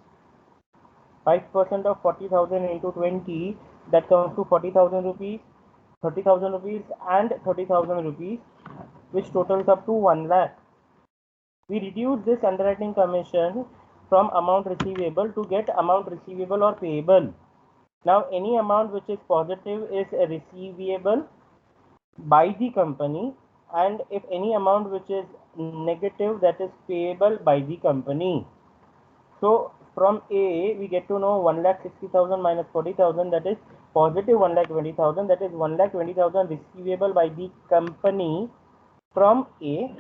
5% of 40,000 into 20, that comes to 40,000 rupees, 30,000 rupees and 30,000 rupees, which totals up to 1 lakh. We reduce this underwriting commission from amount receivable to get amount receivable or payable. Now any amount which is positive is receivable by the company, and if any amount which is negative, that is payable by the company. So from A we get to know 1,60,000 minus 40,000, that is positive 1,20,000, that is 1,20,000 receivable by the company from A,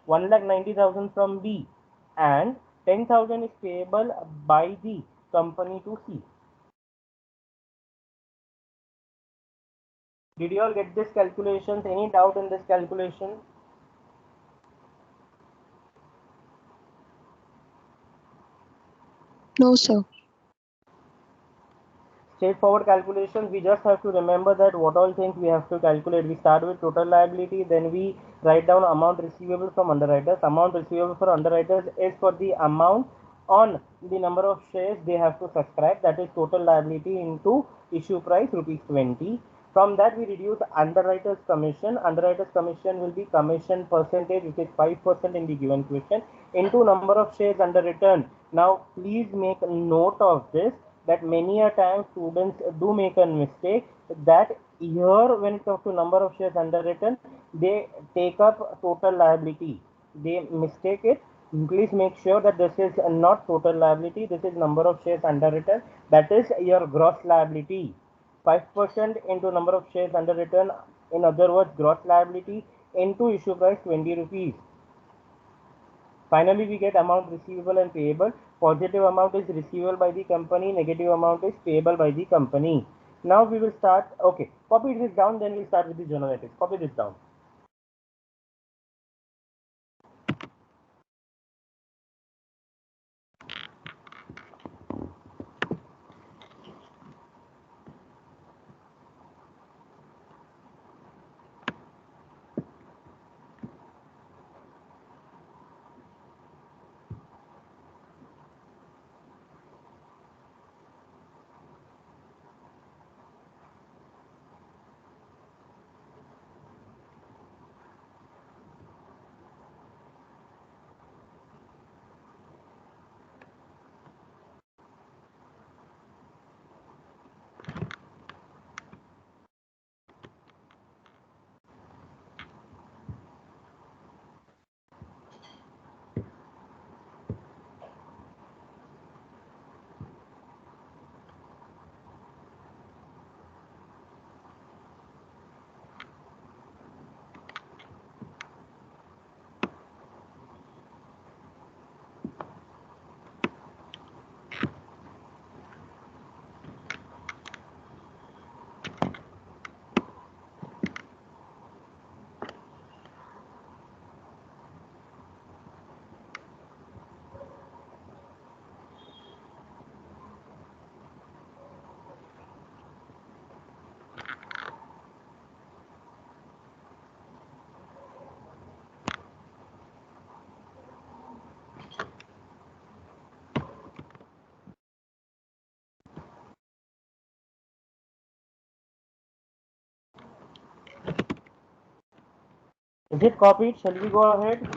1,90,000 from B, and 10,000 is payable by the company to C. Did you all get this calculations? Any doubt in this calculation? No, sir. Straightforward calculations. We just have to remember that what all things we have to calculate. We start with total liability, then we write down amount receivable from underwriters. Amount receivable for underwriters is for the amount on the number of shares they have to subscribe, that is total liability into issue price ₹20. From that we reduce underwriters commission. Underwriters commission will be commission percentage, which is 5% in the given question, into number of shares underwritten. Now please make a note of this, that many a time students do make a mistake, that here when it comes to number of shares underwritten, they take up total liability. They mistake it. Please make sure that this is not total liability, this is number of shares underwritten, that is your gross liability. 5% into number of shares underwritten, in other words gross liability, into issue price 20 rupees. Finally we get amount receivable and payable. Positive amount is receivable by the company, negative amount is payable by the company. Now we will start. Okay, copy this down, then we'll start with the generatives. Copy this down. Is it copied? Shall we go ahead?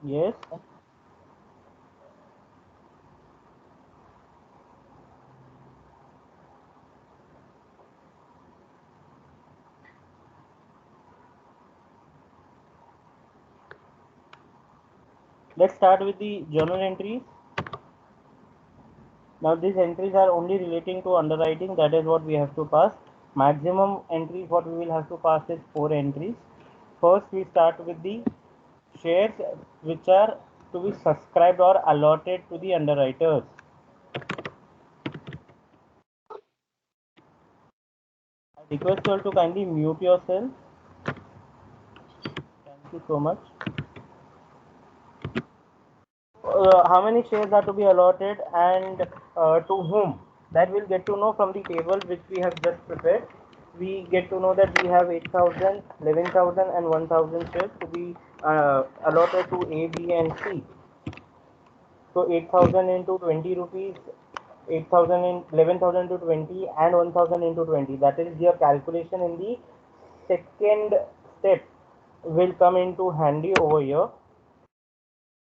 Yes. Let's start with the journal entries. Now these entries are only relating to underwriting. That is what we have to pass. Maximum entries what we will have to pass is 4 entries. First we start with the shares which are to be subscribed or allotted to the underwriters. I request you all to kindly mute yourself. Thank you so much. How many shares are to be allotted and to whom, that we'll get to know from the table which we have just prepared. We get to know that we have 8,000, 11,000 and 1,000 shares to be allotted to A, B and C. So 8,000 into 20 rupees, 8,000 in 11,000 to 20 and 1,000 into 20. That is your calculation in the second step will come into handy over here.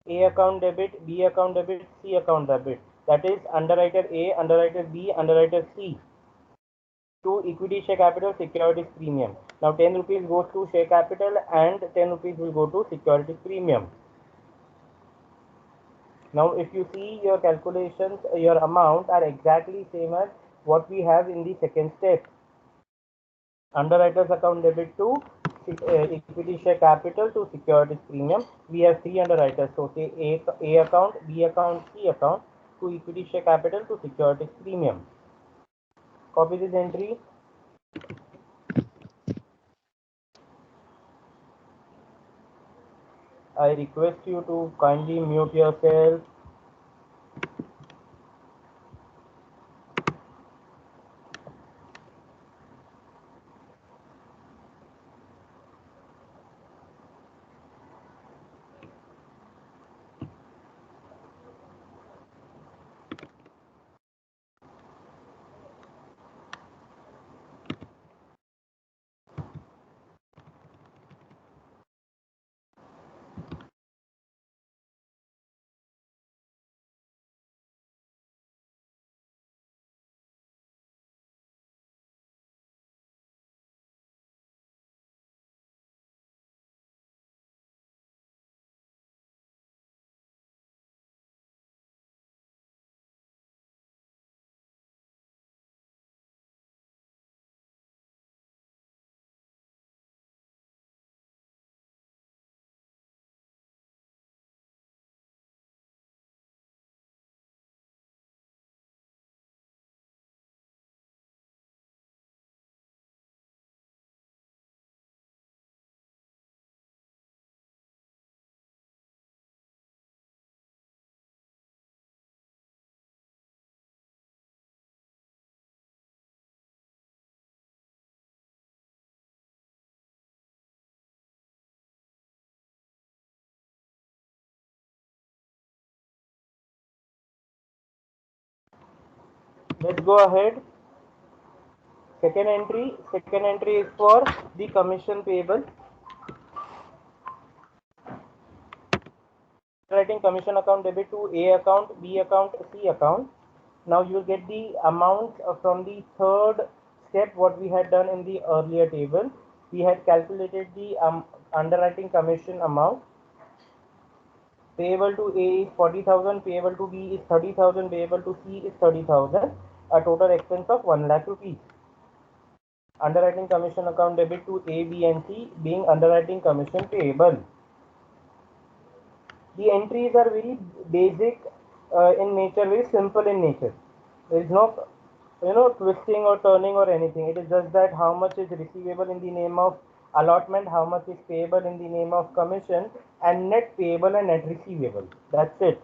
A account debit, B account debit, C account debit. That is underwriter A, underwriter B, underwriter C to equity share capital securities premium. Now 10 rupees goes to share capital and 10 rupees will go to securities premium. Now if you see your calculations, your amount are exactly same as what we have in the second step. Underwriters account debit to equity share capital to securities premium. We have 3 underwriters. So say A account, B account, C account to equity share capital to securities premium. Copy this entry. I request you to kindly mute yourself. Let's go ahead. Second entry is for the commission payable. Writing commission account debit to A account, B account, C account. Now you will get the amount from the third step what we had done in the earlier table. We had calculated the underwriting commission amount. Payable to A is 40,000, payable to B is 30,000, payable to C is 30,000, a total expense of 1 lakh rupees. Underwriting commission account debit to A, B and C being underwriting commission payable. The entries are very basic in nature, very simple in nature. There is no twisting or turning or anything. It is just that how much is receivable in the name of allotment, how much is payable in the name of commission, and net payable and net receivable. That's it.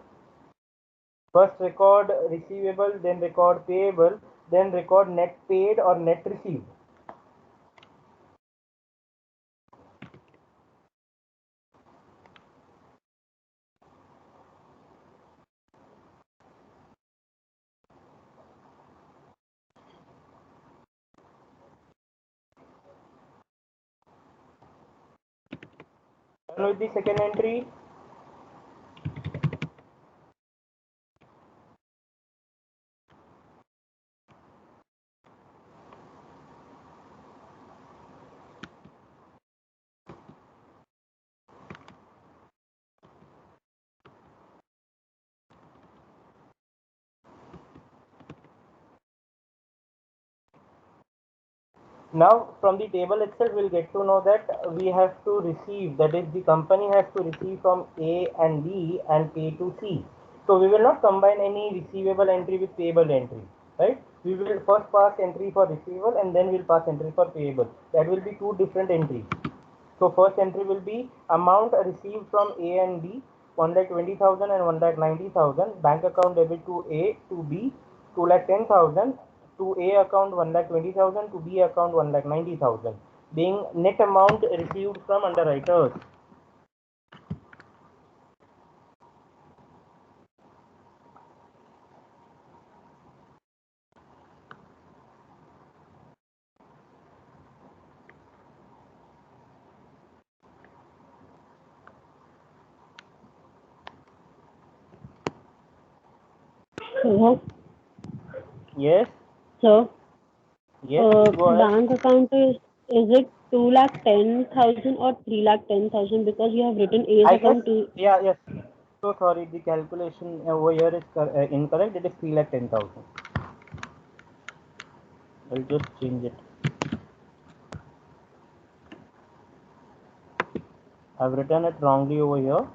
First record receivable, then record payable, then record net paid or net received. Done with the second entry. Now, from the table itself, we'll get to know that we have to receive, that is, the company has to receive from A and B and pay to C. So we will not combine any receivable entry with payable entry, right? We will first pass entry for receivable and then we'll pass entry for payable. That will be two different entries. So first entry will be amount received from A and B, 1,20,000 and 1,90,000. Bank account debit to A, to B, 2,10,000. To A account 1,20,000, to B account 1,90,000. Being net amount received from underwriters. So, Yes. so Yes. Please go ahead. bank account is it 2,10,000 or 3,10,000? Because you have written A's I guess. account to. Yeah. Yes. So sorry, the calculation over here is incorrect. It is 3,10,000. I'll just change it. I've written it wrongly over here.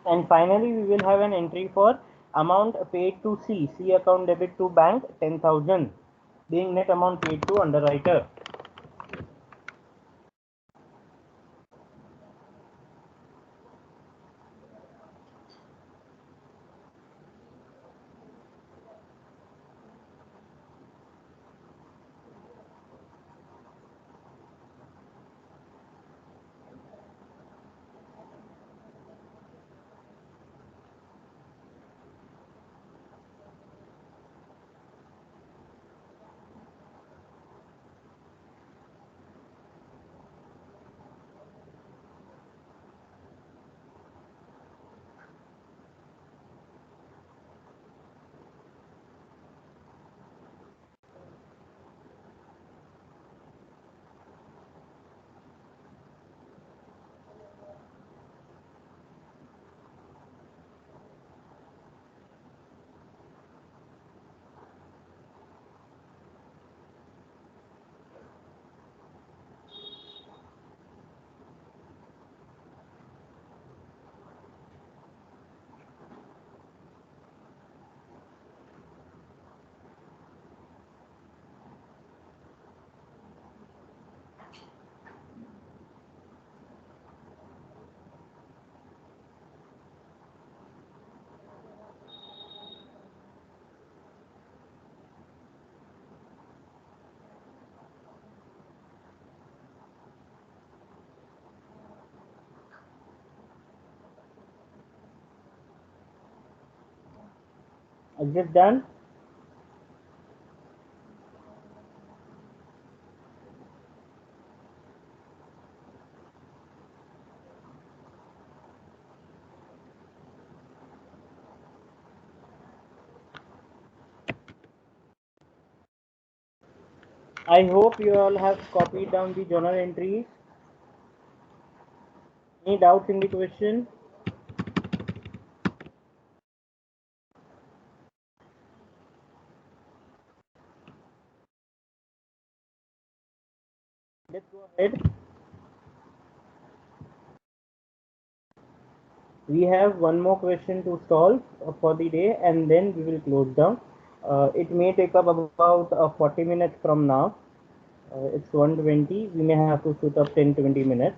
And finally, we will have an entry for amount paid to C. C account debit to bank 10,000, being net amount paid to underwriter. Is this done? I hope you all have copied down the journal entries. Any doubts in the question? Let's go ahead. We have one more question to solve for the day and then we will close down. It may take up about 40 minutes from now. It's 1:20. We may have to shoot up 10-20 minutes.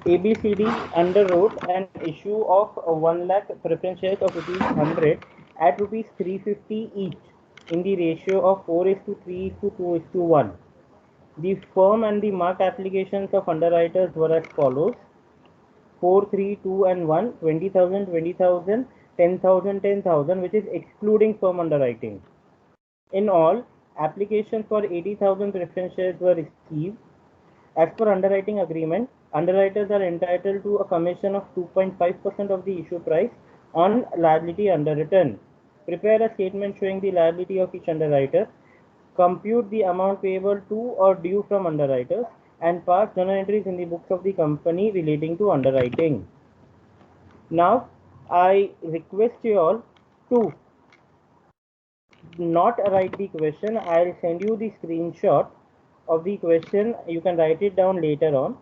ABCD underwrote an issue of 1 lakh preference shares of rupees 100 at rupees 350 each in the ratio of 4 is to 3 is to 2 is to 1. The firm and the marked applications of underwriters were as follows: 4, 3, 2 and 1, 20,000, 20,000, 10,000, 10,000, which is excluding firm underwriting. In all, applications for 80,000 preference shares were received. As per underwriting agreement, underwriters are entitled to a commission of 2.5% of the issue price on liability underwritten. Prepare a statement showing the liability of each underwriter. Compute the amount payable to or due from underwriters and pass journal entries in the books of the company relating to underwriting. Now, I request you all to not write the question. I'll send you the screenshot of the question. You can write it down later on.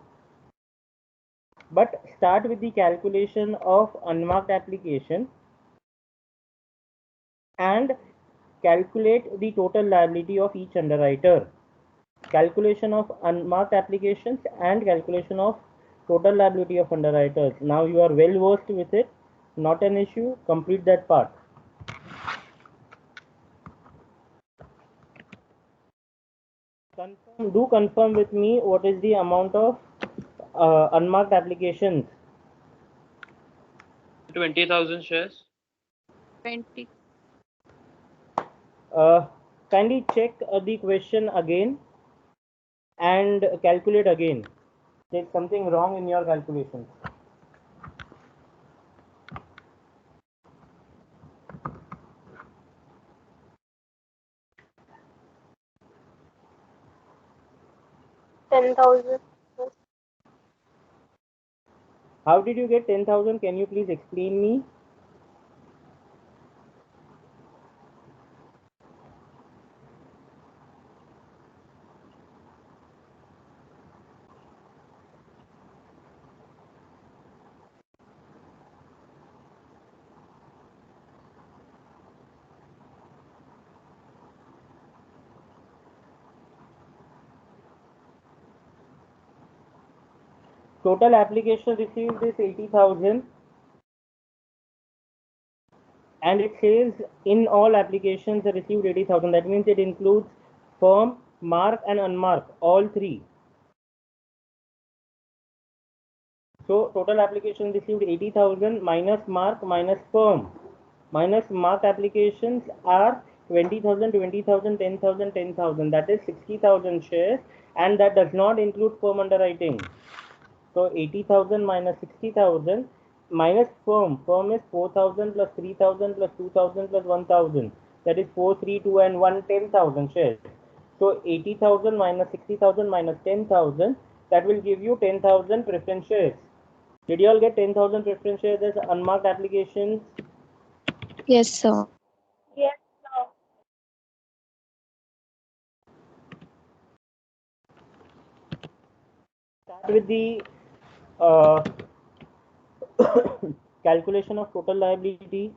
But start with the calculation of unmarked application and calculate the total liability of each underwriter. Calculation of unmarked applications and calculation of total liability of underwriters. Now you are well versed with it, not an issue. Complete that part. Confirm with me what is the amount of unmarked applications. 20,000 shares. 20. Kindly check the question again and calculate again. There's something wrong in your calculations. How did you get 10,000? Can you please explain me? Total application received is 80,000 and it says in all applications received 80,000. That means it includes firm, mark and unmarked, all three. So total application received 80,000 minus mark minus firm minus marked applications are 20,000, 20,000, 10,000, 10,000. That is 60,000 shares, and that does not include firm underwriting. So 80,000 minus 60,000 minus firm. Firm is 4,000 plus 3,000 plus 2,000 plus 1,000. That is 4, 3, 2 and 1, 10,000 shares. So 80,000 minus 60,000 minus 10,000, that will give you 10,000 preference shares. Did you all get 10,000 preference shares as unmarked applications? Yes, sir. Yes, sir. Start with the calculation of total liability.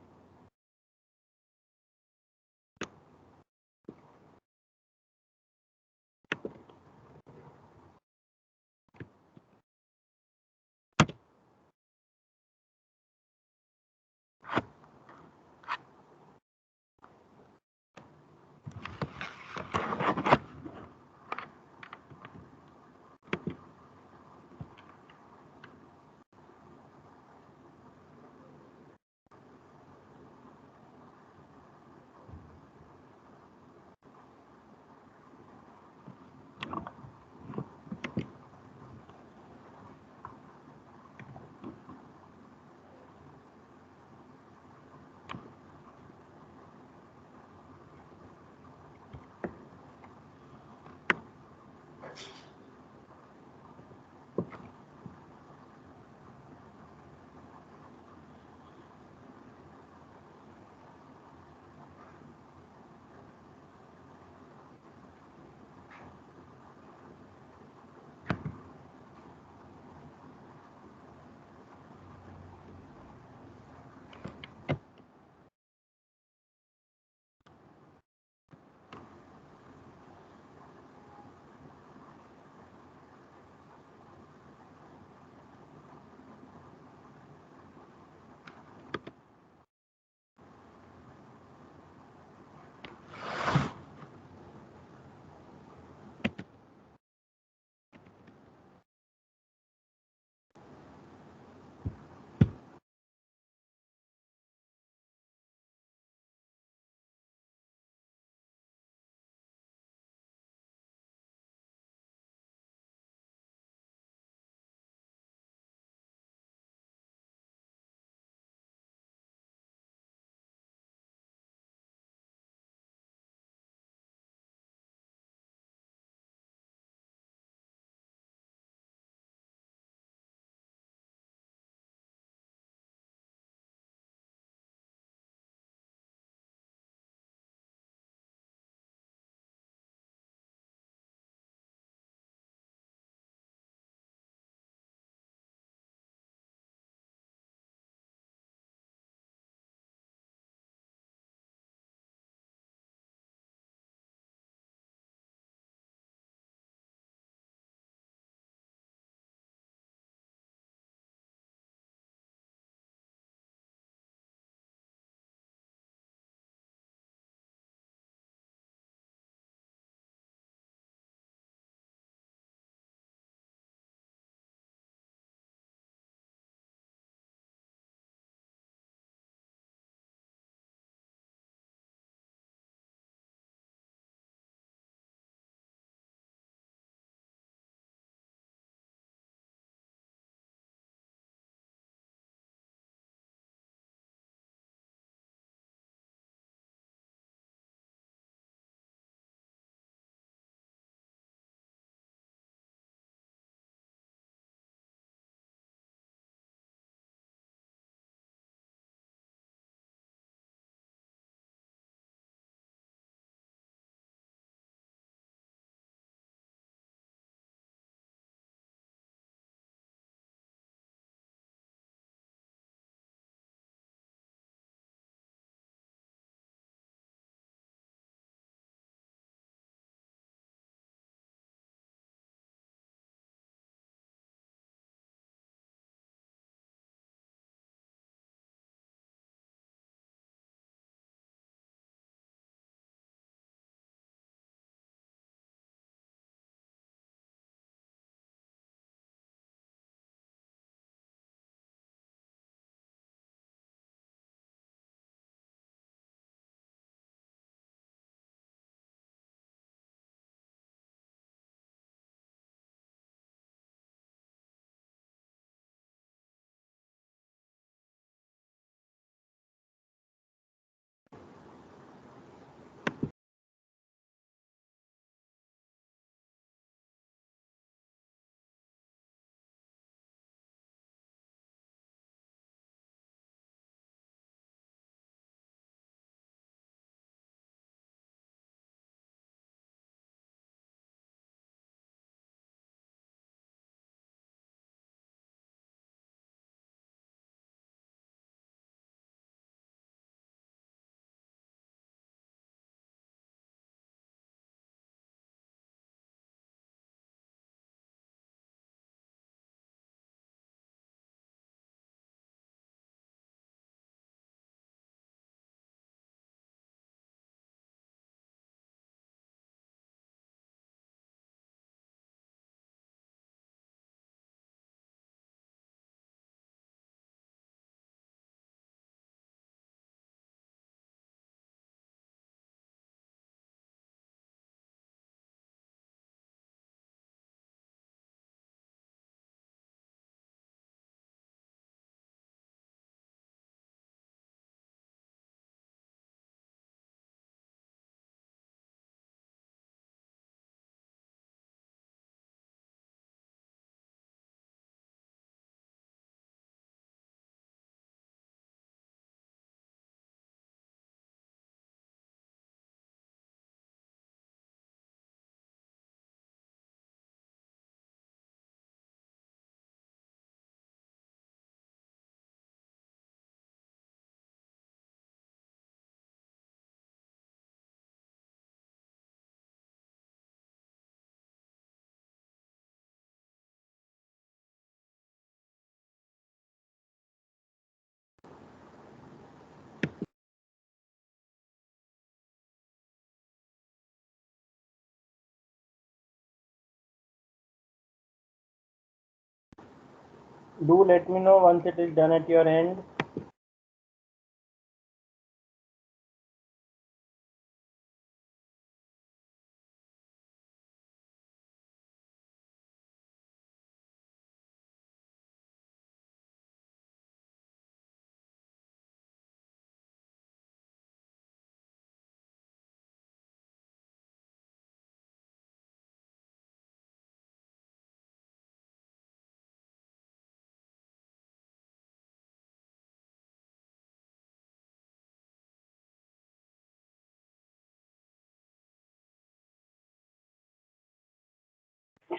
Do let me know once it is done at your end.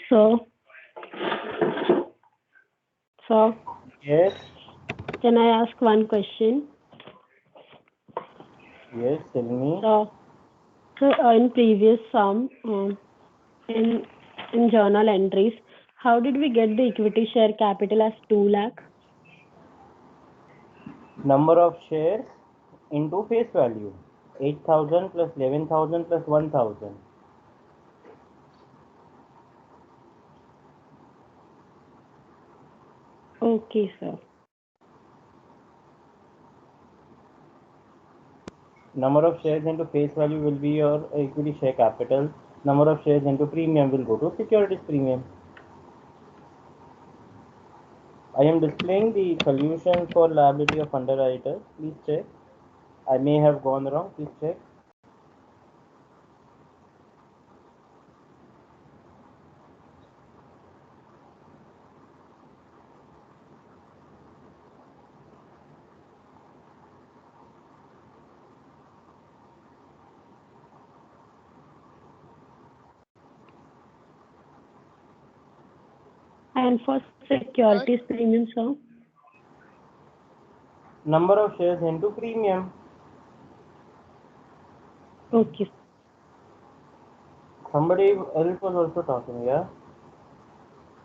So, Yes, can I ask one question? yes, tell me. So, in previous sum, in journal entries, how did we get the equity share capital as 2 lakh? Number of shares into face value. 8,000 plus 11,000 plus 1,000. Okay, sir. Number of shares into face value will be your equity share capital. Number of shares into premium will go to securities premium. I am displaying the solution for liability of underwriters. Please check. I may have gone wrong. Please check. And for securities premium, sir? Number of shares into premium. Okay. Somebody else was also talking, yeah?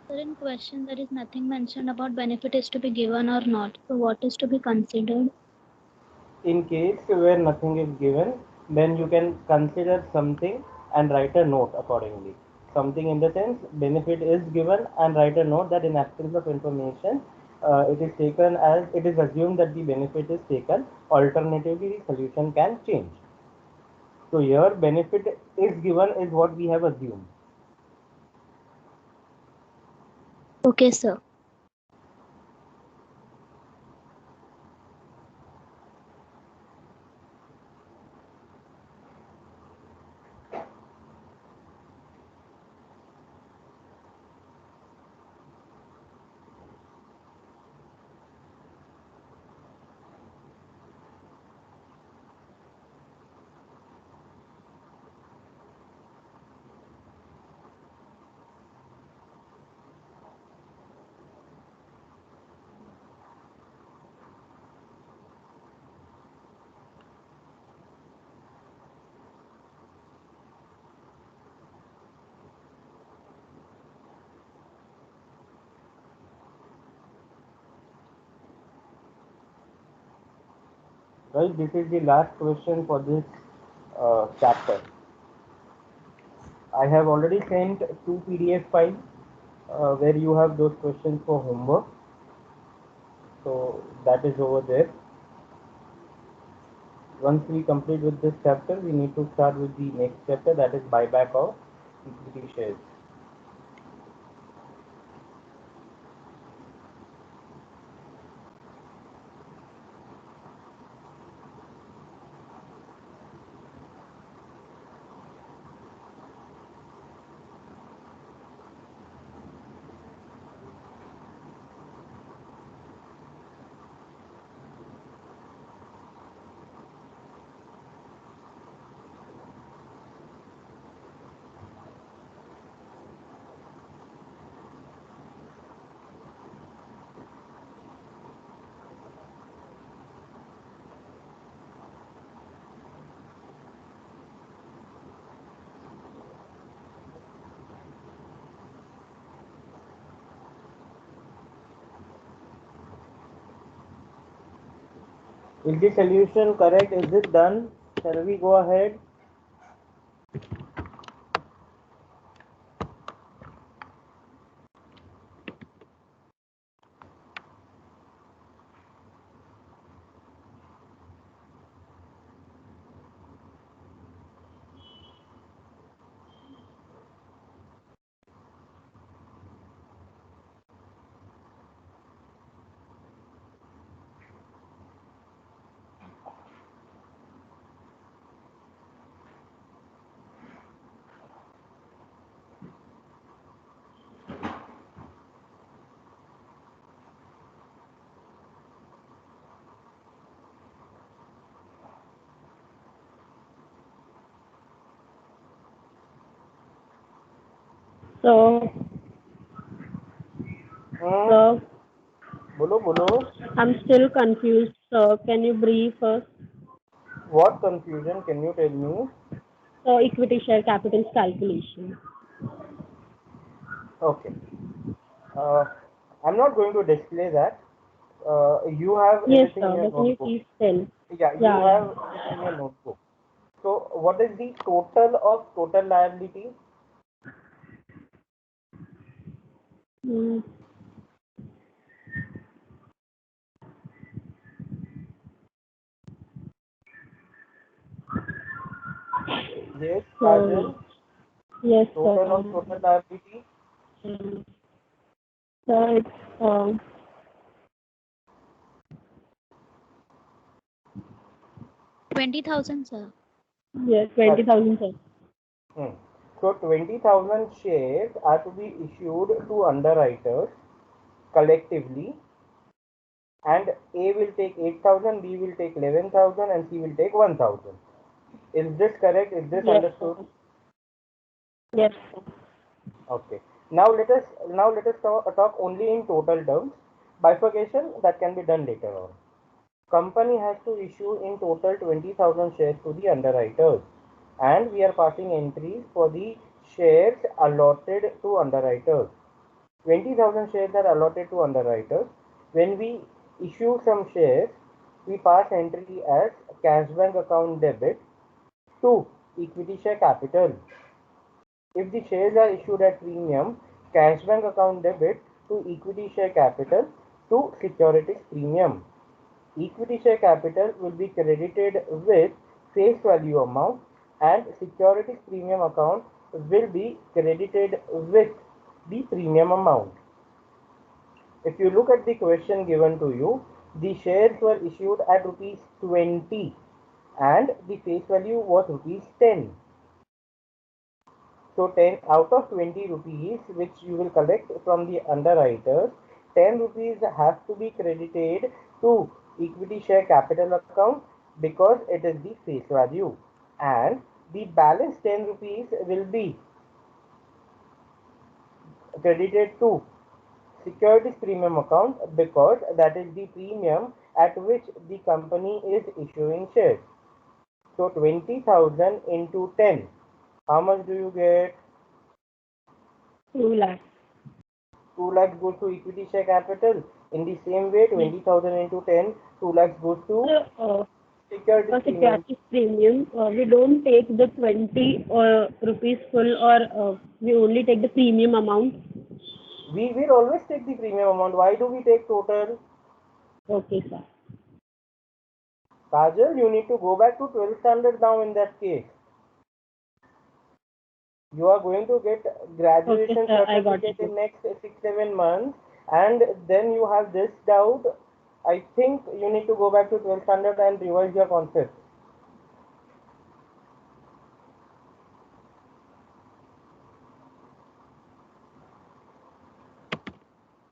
Sir, in question, there is nothing mentioned about benefit is to be given or not. So, what is to be considered? In case where nothing is given, then you can consider something and write a note accordingly. Something in the sense benefit is given and write a note that in absence of information, it is taken as it is assumed that the benefit is taken. Alternatively, the solution can change. So here benefit is given is what we have assumed. Okay, sir. Right, this is the last question for this chapter. I have already sent 2 PDF files where you have those questions for homework. So that is over there. Once we complete with this chapter, we need to start with the next chapter, that is buyback of equity shares. Is the solution correct? Is it done? Shall we go ahead? So, sir, Bolo. I'm still confused, sir. Can you brief us? What confusion? Can you tell me? So, equity share capital calculation. Okay. Uh, I'm not going to display that. You have Yes, everything in sir. your But can you notebook. please tell? Yeah, you Yeah, have yeah. everything in your notebook. So, what is the total of total liability? Hmm. Yes, So, Kajal. yes, Total of sir. total liability. So, it's, 20,000, sir. yes, That's 20,000, sir. Hmm. So 20,000 shares are to be issued to underwriters collectively, and A will take 8,000, B will take 11,000, and C will take 1,000. Is this correct? Is this Yes, sir. understood? Yes, sir. Okay. Now let us talk only in total terms. Bifurcation that can be done later on. Company has to issue in total 20,000 shares to the underwriters, and we are passing entries for the shares allotted to underwriters. 20,000 shares are allotted to underwriters. When we issue some shares, we pass entry as cash bank account debit to equity share capital. If the shares are issued at premium, cash bank account debit to equity share capital to securities premium. Equity share capital will be credited with face value amount, and securities premium account will be credited with the premium amount. If you look at the question given to you, the shares were issued at rupees 20 and the face value was rupees 10. So 10 out of 20 rupees which you will collect from the underwriters, 10 rupees have to be credited to equity share capital account because it is the face value, and the balance 10 rupees will be credited to securities premium account because that is the premium at which the company is issuing shares. So 20,000 into 10. How much do you get? 2 lakhs. 2 lakhs goes to equity share capital. In the same way, Yes. 20,000 into 10, 2 lakhs goes to So, securities for premium. security premium, we don't take the 20 rupees full, or we only take the premium amount. We will always take the premium amount. Why do we take total? Okay, sir. Kajal, you need to go back to 12th standard now in that case. You are going to get Okay, graduation sir. I got certificate it. in next 6-7 months, and then you have this doubt. I think you need to go back to 12th standard and revise your concept.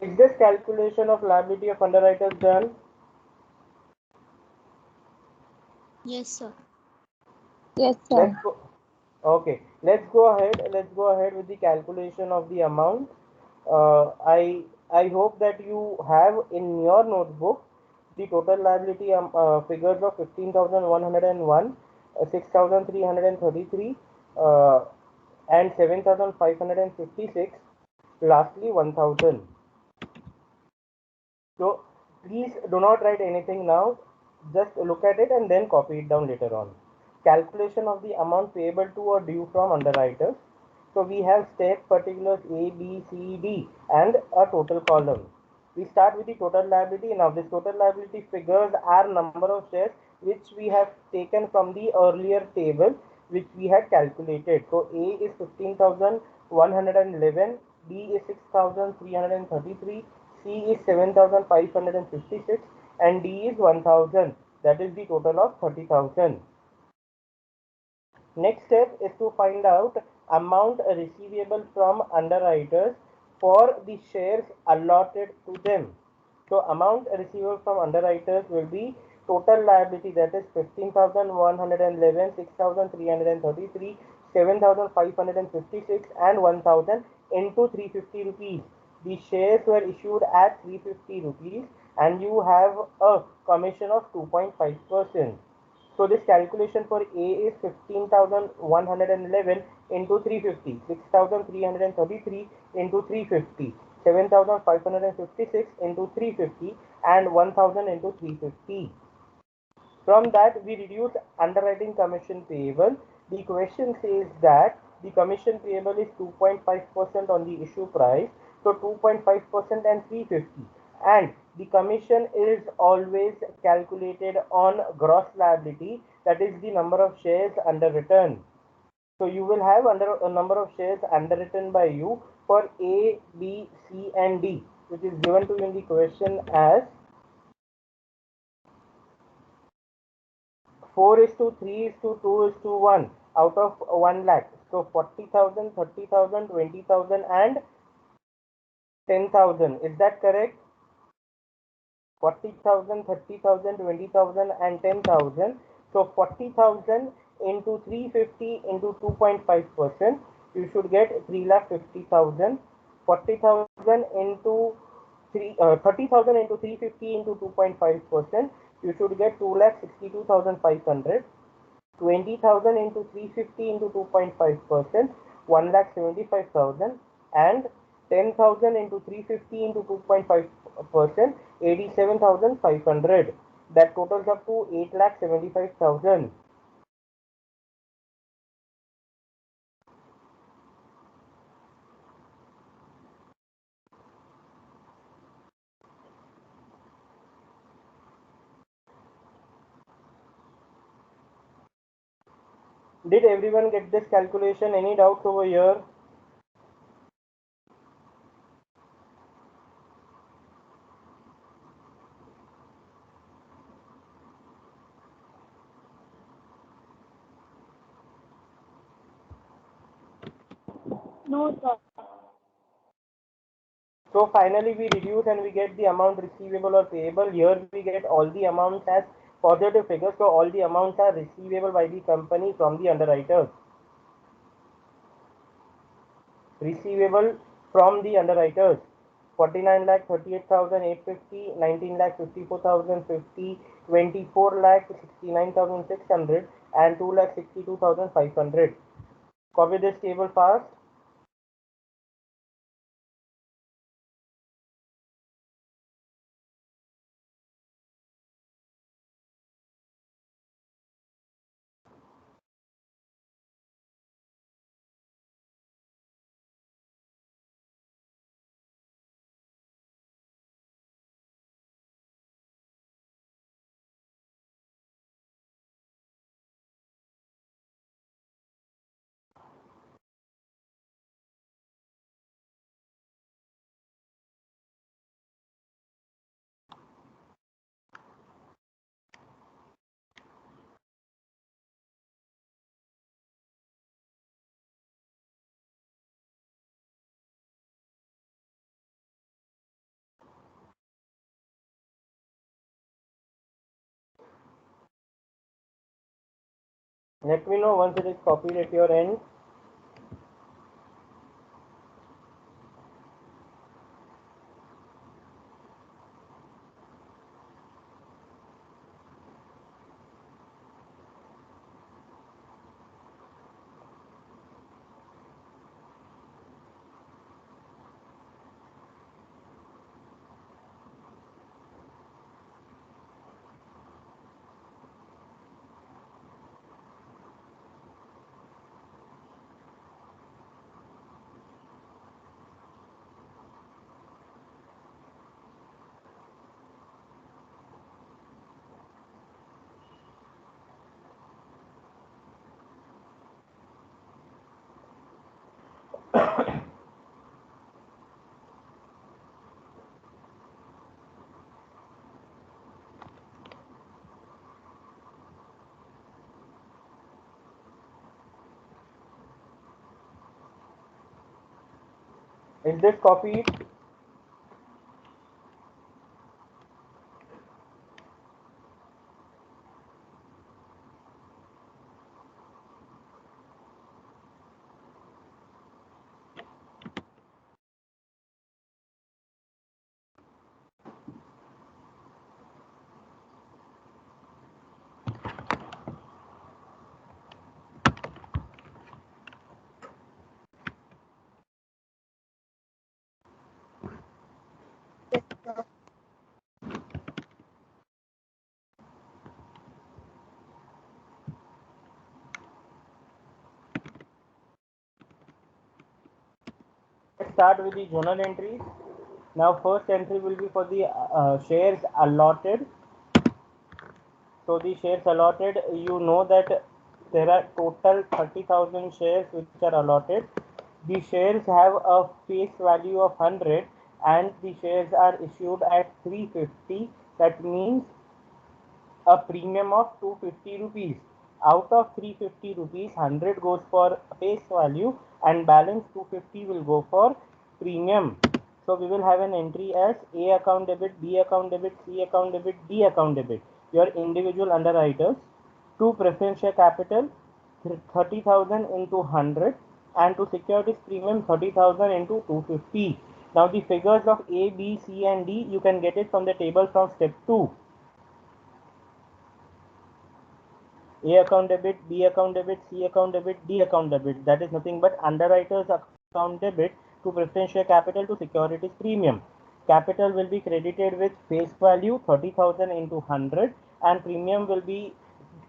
Is this calculation of liability of underwriters done? Yes, sir. Yes, Let's sir. go. Okay, let's go ahead. Let's go ahead with the calculation of the amount. I hope that you have in your notebook the total liability figures of 15,101, 6,333, and 7,556. Lastly, 1,000. So please do not write anything now. Just look at it and then copy it down later on. Calculation of the amount payable to or due from underwriters. So we have step particulars A, B, C, D and a total column. We start with the total liability. Now this total liability figures are number of shares which we have taken from the earlier table which we had calculated. So A is 15,111, B is 6,333, C is 7,556 and D is 1,000. That is the total of 30,000. Next step is to find out amount receivable from underwriters for the shares allotted to them. So amount receivable from underwriters will be total liability, that is 15,111, 6,333, 7,556 and 1,000 into 350 rupees. The shares were issued at 350 rupees and you have a commission of 2.5%. So this calculation for A is 15,111 into 350, 6,333 into 350, 7,556 into 350 and 1,000 into 350. From that we reduce underwriting commission payable. The question says that the commission payable is 2.5% on the issue price. So 2.5% and 350, and the commission is always calculated on gross liability, that is the number of shares underwritten. So you will have under a number of shares underwritten by you for A, B, C and D, which is given to you in the question as 4:3:2:1 out of 1 lakh. So 40,000, 30,000, 20,000 and 10,000. Is that correct? 40,000, 30,000, 20,000 and 10,000. So 40,000 into 350 into 2.5%, you should get 3,50,000. 40,000 into 30,000 into 350 into 2.5%, you should get 2,62,500. 20,000 into 350 into 2.5%, 1,75,000, and 10,000 into 350 into 2.5%, 87,500. That totals up to 8,75,000. Did everyone get this calculation? Any doubts over here? No, sir. So finally we reduce and we get the amount receivable or payable. Here we get all the amounts as positive figures. So all the amounts are receivable by the company from the underwriters. Receivable from the underwriters: 49,38,850, 19,54,050, 24,69,600 and 2,62,500. Copy this table fast. Let me know once it is copied at your end. Is this copied? start with the journal entries. Now first entry will be for the shares allotted. So the shares allotted, you know that there are total 30,000 shares which are allotted. The shares have a face value of 100 and the shares are issued at 350. That means a premium of 250 rupees. Out of 350 rupees, 100 goes for face value and balance 250 will go for premium. So we will have an entry as A account debit, B account debit, C account debit, D account debit. Your individual underwriters to preference share capital 30,000 into 100 and to securities premium 30,000 into 250. Now the figures of A, B, C and D you can get it from the table from step 2. A account debit, B account debit, C account debit, D account debit. That is nothing but underwriters account debit to preference share capital to securities premium. Capital will be credited with face value 30,000 into 100 and premium will be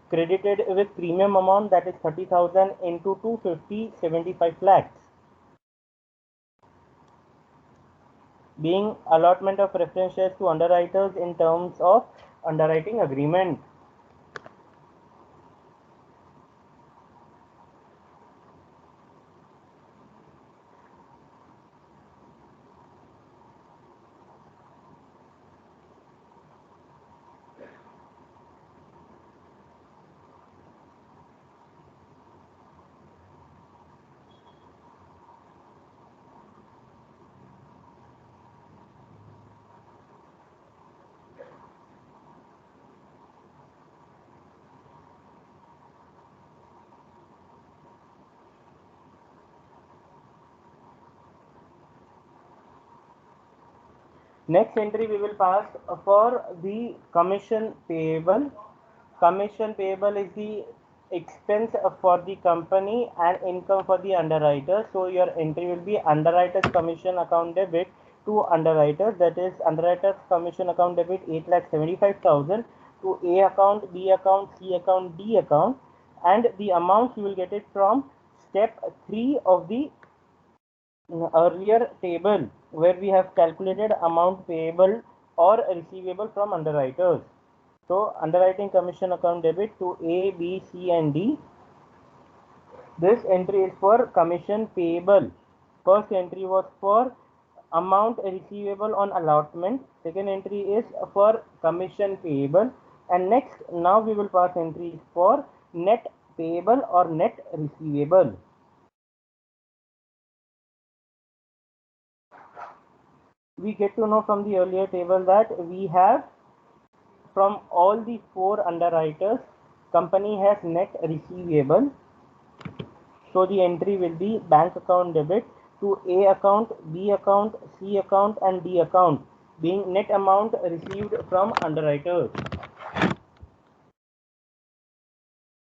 credited with premium amount, that is 30,000 into 250, 75 lakhs. Being allotment of preference shares to underwriters in terms of underwriting agreement. Next entry we will pass for the commission payable. Commission payable is the expense for the company and income for the underwriter. So your entry will be underwriter's commission account debit to underwriters, that is underwriter's commission account debit 8,75,000 to A account, B account, C account, D account, and the amount you will get it from step 3 of the earlier table where we have calculated amount payable or receivable from underwriters. So underwriting commission account debit to A, B, C and D. This entry is for commission payable. First entry was for amount receivable on allotment. Second entry is for commission payable. And next, now we will pass entries for net payable or net receivable. We get to know from the earlier table that we have from all the 4 underwriters, company has net receivable. So the entry will be bank account debit to A account, B account, C account and D account, being net amount received from underwriters.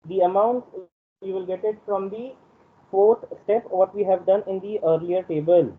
The amount you will get it from the 4th step what we have done in the earlier table.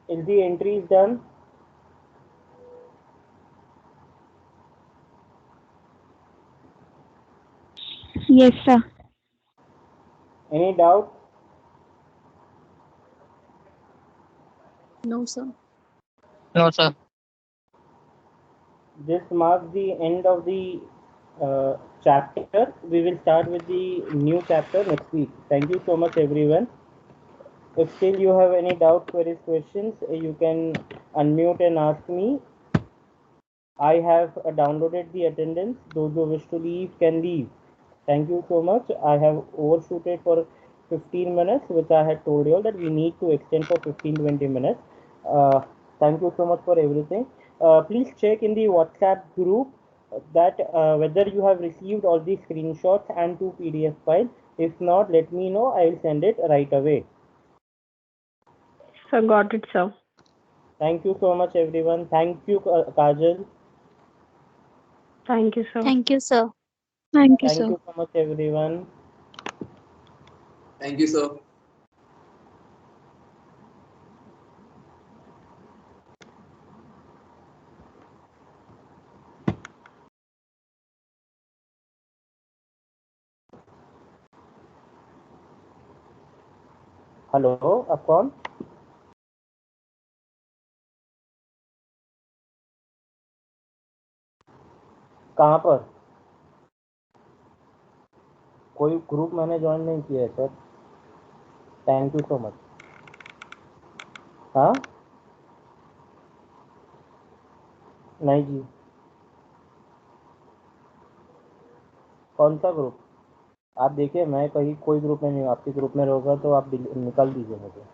Is the entry done? Yes, sir. Any doubt? No, sir. No, sir. This marks the end of the chapter. We will start with the new chapter next week. Thank you so much, everyone. If still you have any doubt, queries, questions, you can unmute and ask me. I have downloaded the attendance. Those who wish to leave can leave. Thank you so much. I have overshooted for 15 minutes, which I had told you all that we need to extend for 15-20 minutes. Thank you so much for everything. Please check in the WhatsApp group that whether you have received all the screenshots and 2 PDF files. If not, let me know. I will send it right away. Sir, got it, sir. Thank you so much, everyone. Thank you, Kajal. Thank you, sir. Thank you, sir. Thank you, Thank sir. you so much, everyone. Thank you, sir. Hello, आप कौन? कहाँ पर? कोई group मैंने join नहीं किया है sir. Thank you so much. हाँ, नहीं जी. कौन सा ग्रुप? आप देखिए, मैं कहीं कोई ग्रुप में नहीं हूँ. आपके ग्रुप में होगा तो आप निकाल दीजिए मुझे.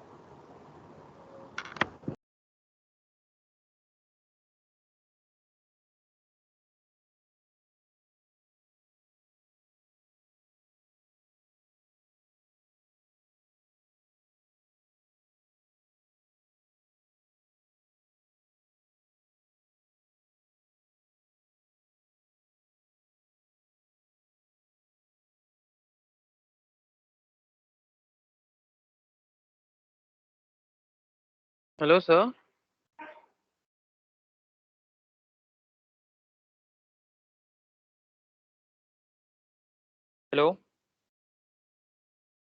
Hello, sir. Hello.